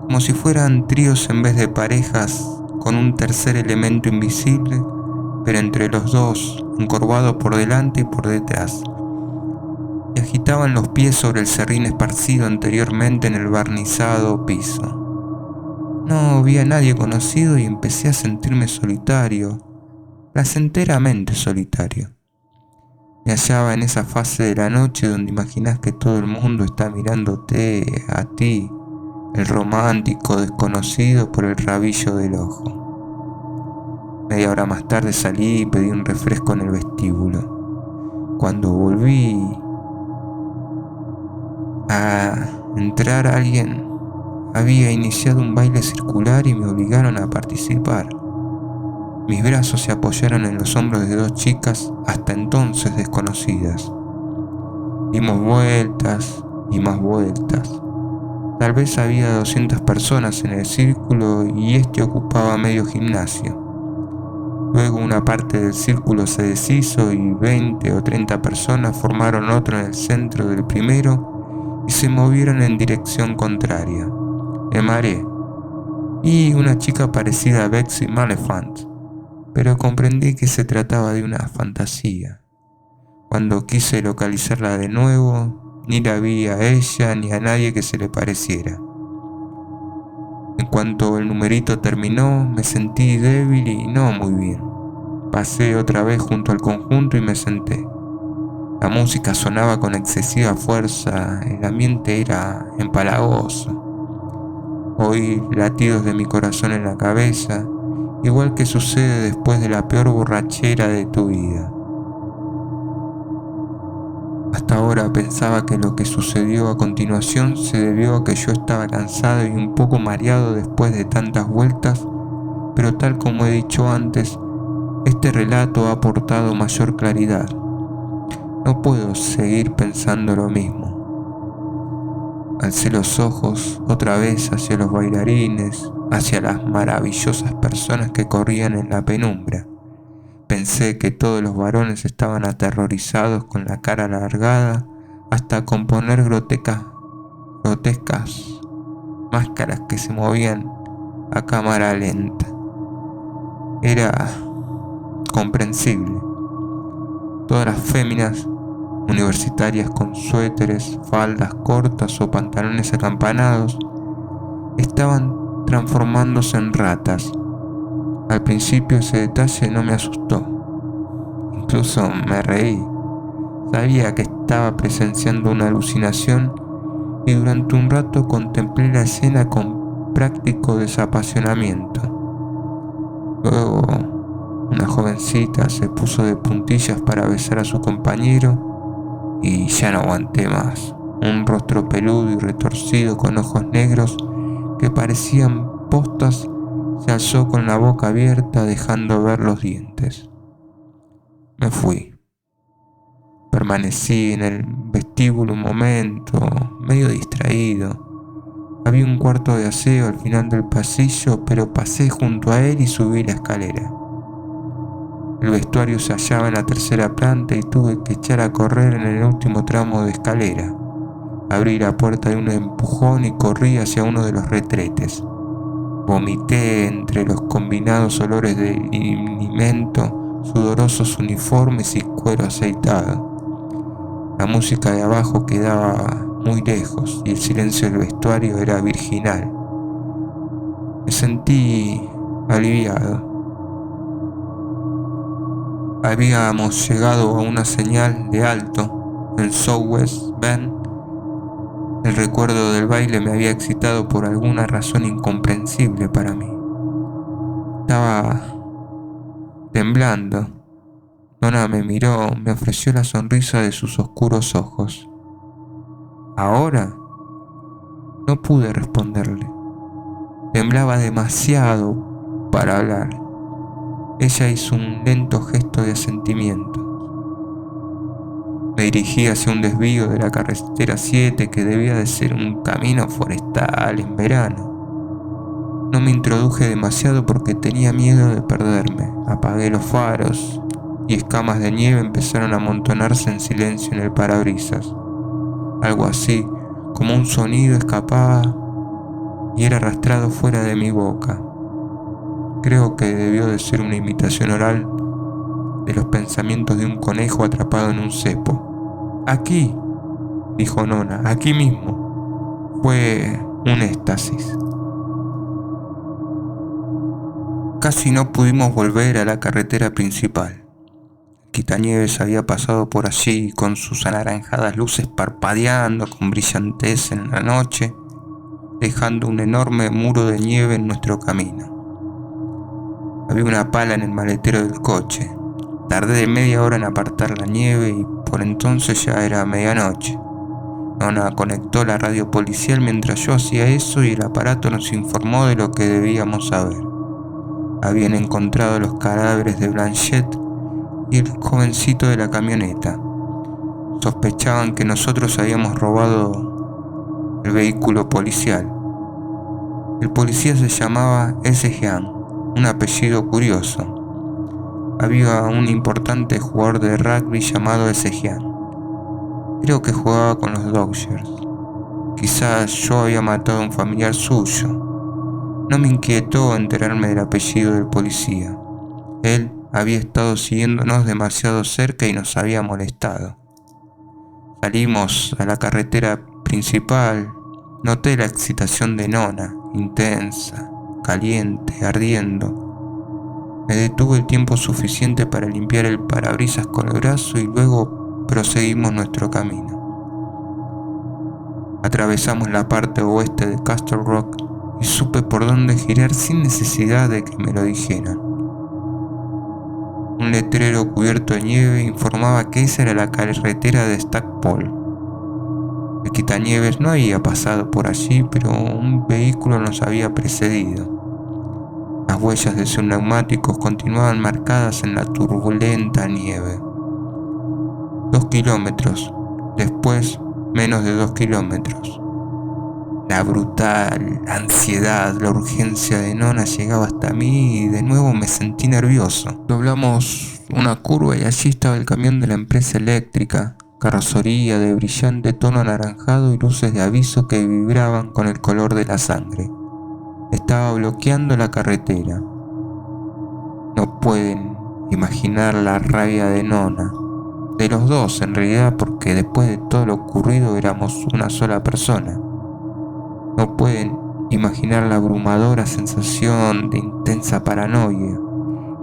como si fueran tríos en vez de parejas, con un tercer elemento invisible, pero entre los dos, encorvado por delante y por detrás, y agitaban los pies sobre el serrín esparcido anteriormente en el barnizado piso. No vi a nadie conocido y empecé a sentirme solitario, placenteramente solitario. Me hallaba en esa fase de la noche donde imaginas que todo el mundo está mirándote a ti, el romántico desconocido, por el rabillo del ojo. Media hora más tarde salí y pedí un refresco en el vestíbulo. Cuando volví a entrar, alguien había iniciado un baile circular y me obligaron a participar. Mis brazos se apoyaron en los hombros de dos chicas hasta entonces desconocidas. Dimos vueltas y más vueltas. Tal vez había 200 personas en el círculo y este ocupaba medio gimnasio. Luego una parte del círculo se deshizo y 20 o 30 personas formaron otro en el centro del primero y se movieron en dirección contraria. Me mareé. Y una chica parecida a Betsy Maliphant, pero comprendí que se trataba de una fantasía. Cuando quise localizarla de nuevo, ni la vi a ella ni a nadie que se le pareciera. En cuanto el numerito terminó, me sentí débil y no muy bien. Pasé otra vez junto al conjunto y me senté. La música sonaba con excesiva fuerza, el ambiente era empalagoso. Oí latidos de mi corazón en la cabeza, igual que sucede después de la peor borrachera de tu vida. Hasta ahora pensaba que lo que sucedió a continuación se debió a que yo estaba cansado y un poco mareado después de tantas vueltas, pero tal como he dicho antes, este relato ha aportado mayor claridad. No puedo seguir pensando lo mismo. Alcé los ojos otra vez hacia los bailarines, hacia las maravillosas personas que corrían en la penumbra. Pensé que todos los varones estaban aterrorizados con la cara alargada hasta componer grotescas máscaras que se movían a cámara lenta. Era comprensible. Todas las féminas universitarias con suéteres, faldas cortas o pantalones acampanados estaban transformándose en ratas. Al principio ese detalle no me asustó, incluso me reí. Sabía que estaba presenciando una alucinación y durante un rato contemplé la escena con práctico desapasionamiento. Luego una jovencita se puso de puntillas para besar a su compañero y ya no aguanté más. Un rostro peludo y retorcido con ojos negros que parecían postas se alzó con la boca abierta dejando ver los dientes. Me fui. Permanecí en el vestíbulo un momento, medio distraído. Había un cuarto de aseo al final del pasillo, pero pasé junto a él y subí la escalera. El vestuario se hallaba en la tercera planta y tuve que echar a correr en el último tramo de escalera. Abrí la puerta de un empujón y corrí hacia uno de los retretes. Vomité entre los combinados olores de linimento, sudorosos uniformes y cuero aceitado. La música de abajo quedaba muy lejos y el silencio del vestuario era virginal. Me sentí aliviado. Habíamos llegado a una señal de alto en Southwest Bend. El recuerdo del baile me había excitado por alguna razón incomprensible para mí. Estaba temblando. Nona me miró, me ofreció la sonrisa de sus oscuros ojos. ¿Ahora? No pude responderle. Temblaba demasiado para hablar. Ella hizo un lento gesto de asentimiento. Me dirigí hacia un desvío de la carretera 7 que debía de ser un camino forestal en verano. No me introduje demasiado porque tenía miedo de perderme. Apagué los faros y escamas de nieve empezaron a amontonarse en silencio en el parabrisas. Algo así como un sonido escapaba y era arrastrado fuera de mi boca. Creo que debió de ser una imitación oral de los pensamientos de un conejo atrapado en un cepo. «Aquí», dijo Nona, «aquí mismo». Fue un éxtasis. Casi no pudimos volver a la carretera principal. El quitanieves había pasado por allí con sus anaranjadas luces parpadeando con brillantez en la noche, dejando un enorme muro de nieve en nuestro camino. Había una pala en el maletero del coche. Tardé media hora en apartar la nieve y por entonces ya era medianoche. Nona conectó la radio policial mientras yo hacía eso y el aparato nos informó de lo que debíamos saber. Habían encontrado los cadáveres de Blanchett y el jovencito de la camioneta. Sospechaban que nosotros habíamos robado el vehículo policial. El policía se llamaba S. Jean, un apellido curioso. Había un importante jugador de rugby llamado S. Jean. Creo que jugaba con los Dodgers. Quizás yo había matado a un familiar suyo. No me inquietó enterarme del apellido del policía. Él había estado siguiéndonos demasiado cerca y nos había molestado. Salimos a la carretera principal. Noté la excitación de Nona, intensa, caliente, ardiendo. Me detuve el tiempo suficiente para limpiar el parabrisas con el brazo y luego proseguimos nuestro camino. Atravesamos la parte oeste de Castle Rock y supe por dónde girar sin necesidad de que me lo dijeran. Un letrero cubierto de nieve informaba que esa era la carretera de Stackpole. El quitanieves no había pasado por allí, pero un vehículo nos había precedido. Las huellas de sus neumáticos continuaban marcadas en la turbulenta nieve. 2 kilómetros, después menos de 2 kilómetros. La brutal ansiedad, la urgencia de Nona llegaba hasta mí y de nuevo me sentí nervioso. Doblamos una curva y allí estaba el camión de la empresa eléctrica, carrocería de brillante tono anaranjado y luces de aviso que vibraban con el color de la sangre. Estaba bloqueando la carretera. No pueden imaginar la rabia de Nona, de los dos en realidad, porque después de todo lo ocurrido éramos una sola persona. No pueden imaginar la abrumadora sensación de intensa paranoia,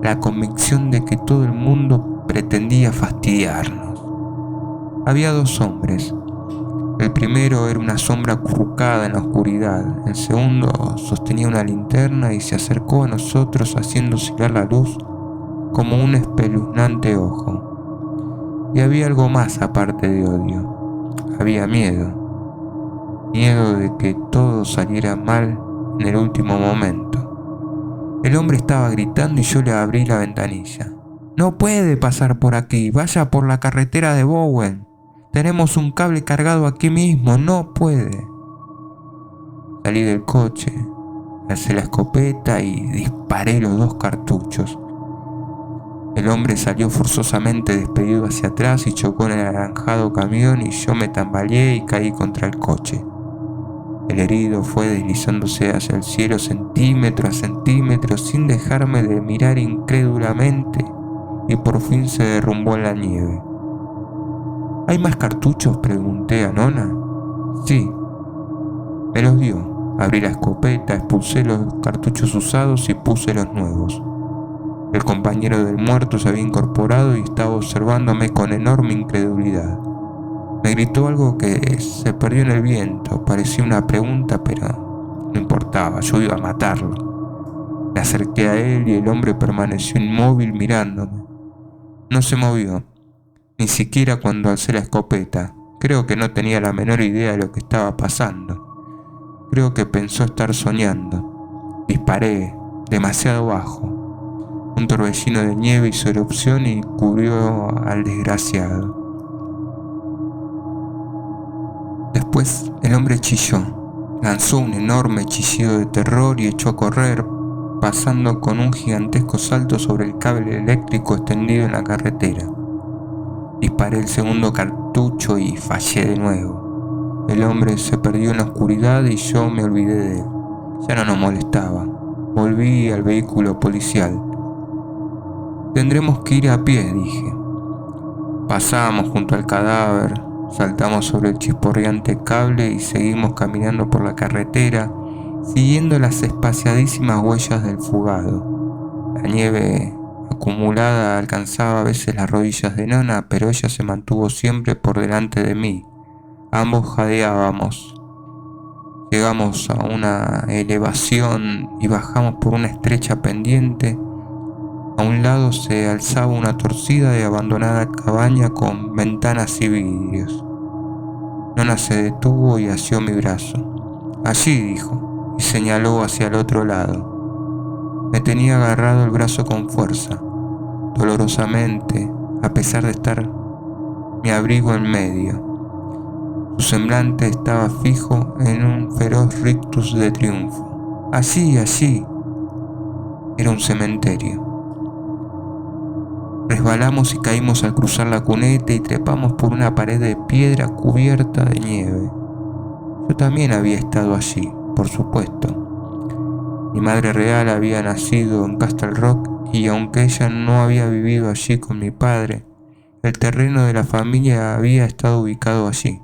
la convicción de que todo el mundo pretendía fastidiarnos. Había 2 hombres. El primero era una sombra acurrucada en la oscuridad. El segundo sostenía una linterna y se acercó a nosotros haciendo oscilar la luz como un espeluznante ojo. Y había algo más aparte de odio. Había miedo. Miedo de que todo saliera mal en el último momento. El hombre estaba gritando y yo le abrí la ventanilla. «No puede pasar por aquí, vaya por la carretera de Bowen. Tenemos un cable cargado aquí mismo, no puede». Salí del coche, alcé la escopeta y disparé los 2 cartuchos. El hombre salió forzosamente despedido hacia atrás y chocó en el anaranjado camión y yo me tambaleé y caí contra el coche. El herido fue deslizándose hacia el cielo centímetro a centímetro sin dejarme de mirar incrédulamente y por fin se derrumbó en la nieve. «¿Hay más cartuchos?», pregunté a Nona. «Sí». Me los dio. Abrí la escopeta, expulsé los cartuchos usados y puse los nuevos. El compañero del muerto se había incorporado y estaba observándome con enorme incredulidad. Me gritó algo que se perdió en el viento. Parecía una pregunta, pero no importaba, yo iba a matarlo. Me acerqué a él y el hombre permaneció inmóvil mirándome. No se movió, ni siquiera cuando alcé la escopeta. Creo que no tenía la menor idea de lo que estaba pasando. Creo que pensó estar soñando. Disparé, demasiado bajo. Un torbellino de nieve hizo erupción y cubrió al desgraciado. Después el hombre chilló, lanzó un enorme chillido de terror y echó a correr, pasando con un gigantesco salto sobre el cable eléctrico extendido en la carretera. Disparé el segundo cartucho y fallé de nuevo. El hombre se perdió en la oscuridad y yo me olvidé de él. Ya no nos molestaba. Volví al vehículo policial. Tendremos que ir a pie, dije. Pasamos junto al cadáver, saltamos sobre el chisporreante cable y seguimos caminando por la carretera, siguiendo las espaciadísimas huellas del fugado. La nieve acumulada alcanzaba a veces las rodillas de Nona, pero ella se mantuvo siempre por delante de mí. Ambos jadeábamos. Llegamos a una elevación y bajamos por una estrecha pendiente. A un lado se alzaba una torcida y abandonada cabaña con ventanas y vidrios. Nona se detuvo y asió mi brazo. Allí, dijo, y señaló hacia el otro lado. Me tenía agarrado el brazo con fuerza, dolorosamente, a pesar de estar mi abrigo en medio. Su semblante estaba fijo en un feroz rictus de triunfo. Allí, allí. Era un cementerio. Resbalamos y caímos al cruzar la cuneta y trepamos por una pared de piedra cubierta de nieve. Yo también había estado allí, por supuesto. Mi madre real había nacido en Castle Rock y aunque ella no había vivido allí con mi padre, el terreno de la familia había estado ubicado allí.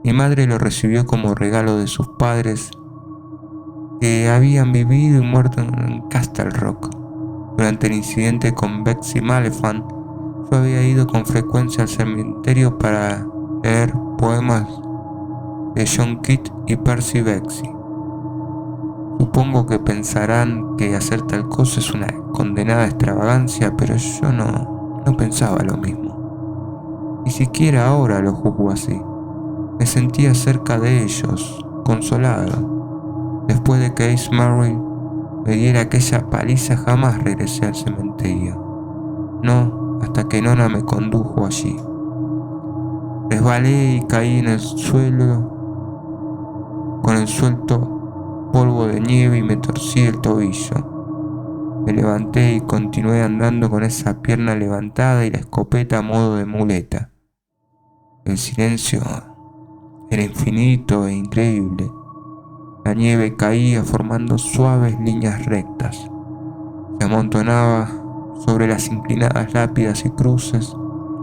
Mi madre lo recibió como regalo de sus padres que habían vivido y muerto en Castle Rock. Durante el incidente con Betsy Malephant, yo había ido con frecuencia al cementerio para leer poemas de John Keats y Percy Betsy. Supongo que pensarán que hacer tal cosa es una condenada extravagancia, pero yo no pensaba lo mismo. Ni siquiera ahora lo juzgo así. Me sentía cerca de ellos, consolado. Después de que Ace Merrill me diera aquella paliza, jamás regresé al cementerio. No, hasta que Nona me condujo allí. Resbalé y caí en el suelo con el suelto polvo de nieve y me torcí el tobillo. Me levanté y continué andando con esa pierna levantada y la escopeta a modo de muleta. El silencio era infinito e increíble. La nieve caía formando suaves líneas rectas. Se amontonaba sobre las inclinadas lápidas y cruces,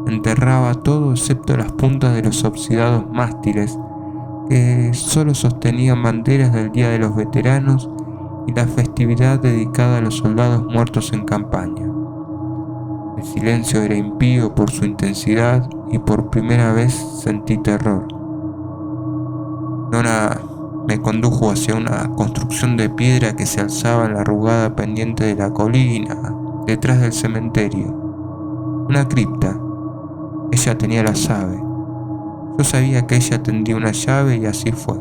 enterraba todo excepto las puntas de los oxidados mástiles que solo sostenían banderas del Día de los Veteranos y la festividad dedicada a los soldados muertos en campaña. El silencio era impío por su intensidad y por primera vez sentí terror. Nona me condujo hacia una construcción de piedra que se alzaba en la arrugada pendiente de la colina, detrás del cementerio. Una cripta. Ella tenía la llave. Yo sabía que ella tendría una llave y así fue.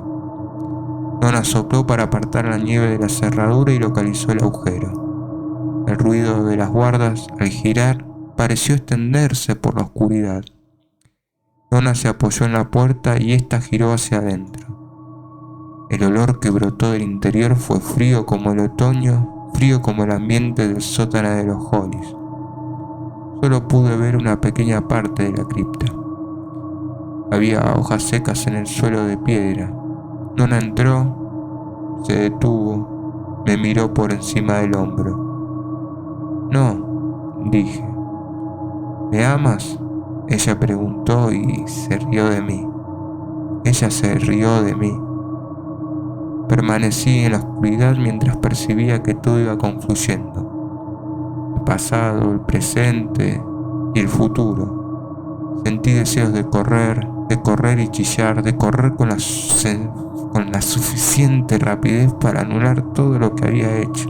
Nona sopló para apartar la nieve de la cerradura y localizó el agujero. El ruido de las guardas, al girar, pareció extenderse por la oscuridad. Nona se apoyó en la puerta y ésta giró hacia adentro. El olor que brotó del interior fue frío como el otoño, frío como el ambiente del sótano de los Hollis. Solo pude ver una pequeña parte de la cripta. Había hojas secas en el suelo de piedra. Nona entró, se detuvo, me miró por encima del hombro. No, dije. ¿Me amas? Ella preguntó y se rió de mí. Ella se rió de mí. Permanecí en la oscuridad mientras percibía que todo iba confluyendo. El pasado, el presente y el futuro. Sentí deseos de correr y chillar, de correr con la suficiente rapidez para anular todo lo que había hecho.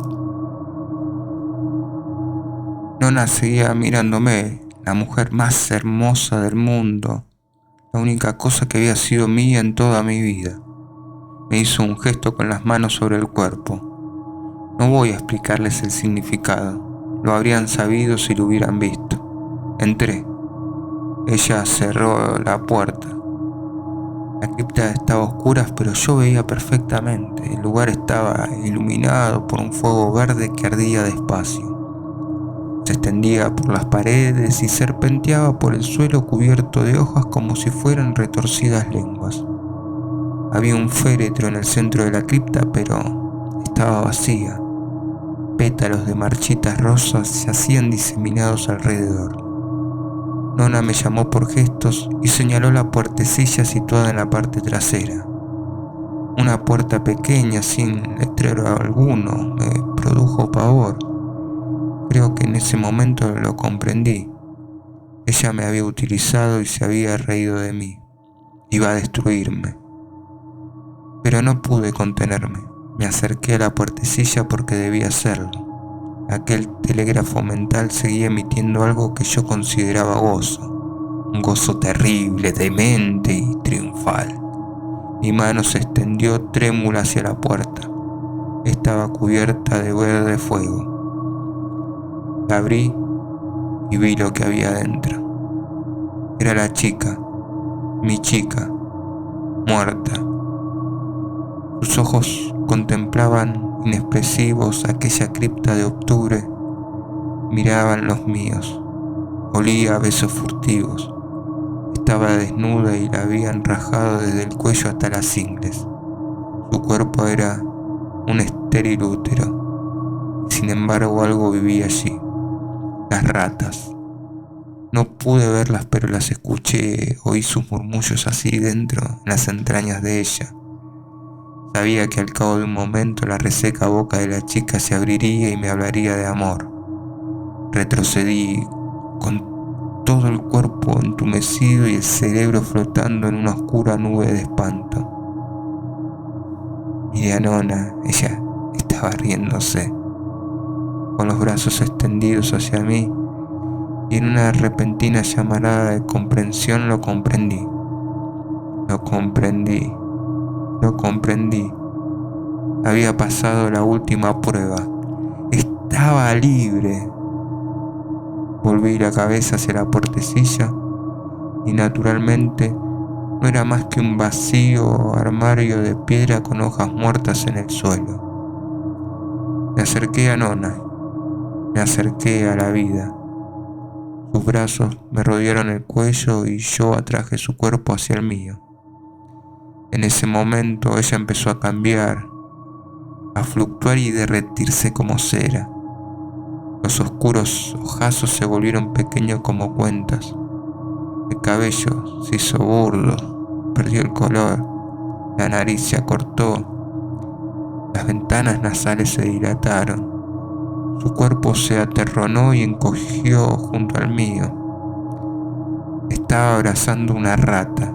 Nona seguía mirándome, la mujer más hermosa del mundo, la única cosa que había sido mía en toda mi vida. Me hizo un gesto con las manos sobre el cuerpo. No voy a explicarles el significado, lo habrían sabido si lo hubieran visto. Entré. Ella cerró la puerta. La cripta estaba a oscuras, pero yo veía perfectamente. El lugar estaba iluminado por un fuego verde que ardía despacio. Se extendía por las paredes y serpenteaba por el suelo cubierto de hojas como si fueran retorcidas lenguas. Había un féretro en el centro de la cripta, pero estaba vacía. Pétalos de marchitas rosas yacían diseminados alrededor. Nona me llamó por gestos y señaló la puertecilla situada en la parte trasera. Una puerta pequeña sin letrero alguno me produjo pavor. Creo que en ese momento lo comprendí. Ella me había utilizado y se había reído de mí. Iba a destruirme. Pero no pude contenerme. Me acerqué a la puertecilla porque debía hacerlo. Aquel telégrafo mental seguía emitiendo algo que yo consideraba gozo. Un gozo terrible, demente y triunfal. Mi mano se extendió trémula hacia la puerta. Estaba cubierta de verde fuego. La abrí y vi lo que había dentro. Era la chica, mi chica, muerta. Sus ojos contemplaban inexpresivos aquella cripta de octubre, miraban los míos, olía a besos furtivos. Estaba desnuda y la habían rajado desde el cuello hasta las ingles. Su cuerpo era un estéril útero, sin embargo algo vivía allí. Las ratas. No pude verlas, pero las escuché, oí sus murmullos así dentro, en las entrañas de ella. Sabía que al cabo de un momento la reseca boca de la chica se abriría y me hablaría de amor. Retrocedí con todo el cuerpo entumecido y el cerebro flotando en una oscura nube de espanto. Miré a Nona, ella estaba riéndose, con los brazos extendidos hacia mí, y en una repentina llamarada de comprensión lo comprendí. Había pasado la última prueba. Estaba libre. Volví la cabeza hacia la puertecilla y naturalmente no era más que un vacío armario de piedra con hojas muertas en el suelo. Me acerqué a Nona, me acerqué a la vida. Sus brazos me rodearon el cuello y yo atraje su cuerpo hacia el mío. En ese momento ella empezó a cambiar, a fluctuar y derretirse como cera. Los oscuros ojazos se volvieron pequeños como cuentas. El cabello se hizo burdo, perdió el color, la nariz se acortó, las ventanas nasales se dilataron. Su cuerpo se aterronó y encogió junto al mío. Estaba abrazando una rata.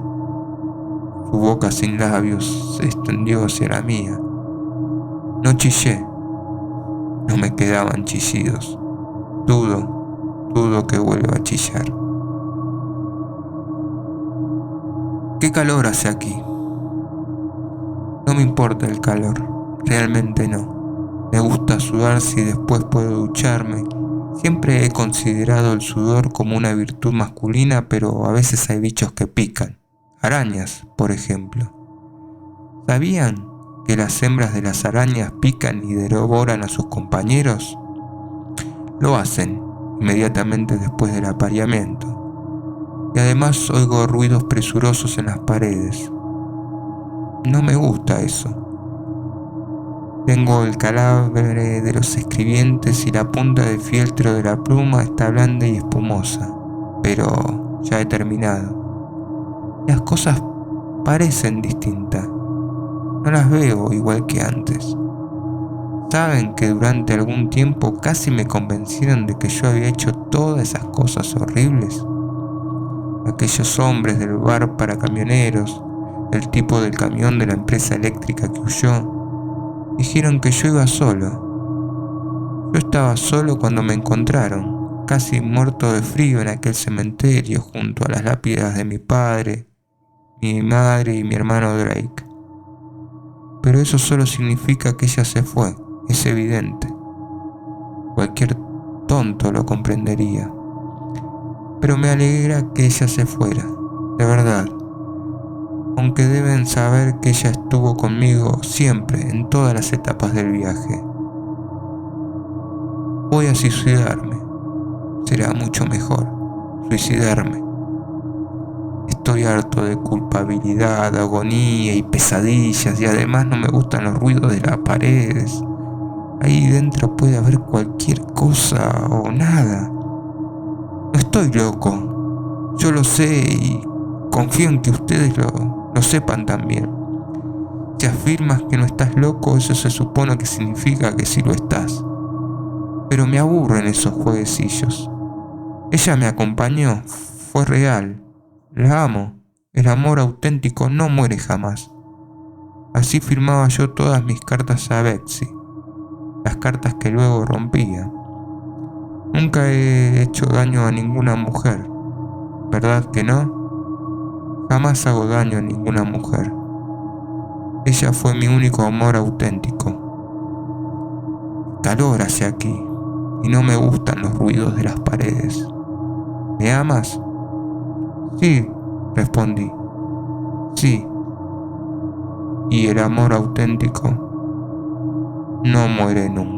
Su boca sin labios se extendió hacia la mía. No chillé. No me quedaban chillidos. Dudo que vuelva a chillar. ¿Qué calor hace aquí? No me importa el calor. Realmente no. Me gusta sudar si después puedo ducharme. Siempre he considerado el sudor como una virtud masculina, pero a veces hay bichos que pican. Arañas, por ejemplo. ¿Sabían que las hembras de las arañas pican y devoran a sus compañeros? Lo hacen inmediatamente después del apareamiento. Y además oigo ruidos presurosos en las paredes. No me gusta eso. Tengo el calabre de los escribientes y la punta del fieltro de la pluma está blanda y espumosa, pero ya he terminado. Las cosas parecen distintas. No las veo igual que antes. ¿Saben que durante algún tiempo casi me convencieron de que yo había hecho todas esas cosas horribles? Aquellos hombres del bar para camioneros, el tipo del camión de la empresa eléctrica que huyó, dijeron que yo iba solo. Yo estaba solo cuando me encontraron, casi muerto de frío en aquel cementerio junto a las lápidas de mi padre, mi madre y mi hermano Drake. Pero eso solo significa que ella se fue, es evidente. Cualquier tonto lo comprendería. Pero me alegra que ella se fuera, de verdad. Aunque deben saber que ella estuvo conmigo siempre, en todas las etapas del viaje. Voy a suicidarme. Será mucho mejor suicidarme. Estoy harto de culpabilidad, agonía y pesadillas, y además no me gustan los ruidos de las paredes. Ahí dentro puede haber cualquier cosa o nada. No estoy loco, yo lo sé y confío en que ustedes lo sepan también. Si afirmas que no estás loco, eso se supone que significa que sí lo estás. Pero me aburren esos jueguecillos. Ella me acompañó, fue real, la amo. El amor auténtico no muere jamás. Así firmaba yo todas mis cartas a Betsy, las cartas que luego rompía. Nunca he hecho daño a ninguna mujer, ¿verdad que no? Jamás hago daño a ninguna mujer. Ella fue mi único amor auténtico. Calor hacia aquí, y no me gustan los ruidos de las paredes. ¿Me amas? Sí, respondí. Sí. Y el amor auténtico no muere nunca.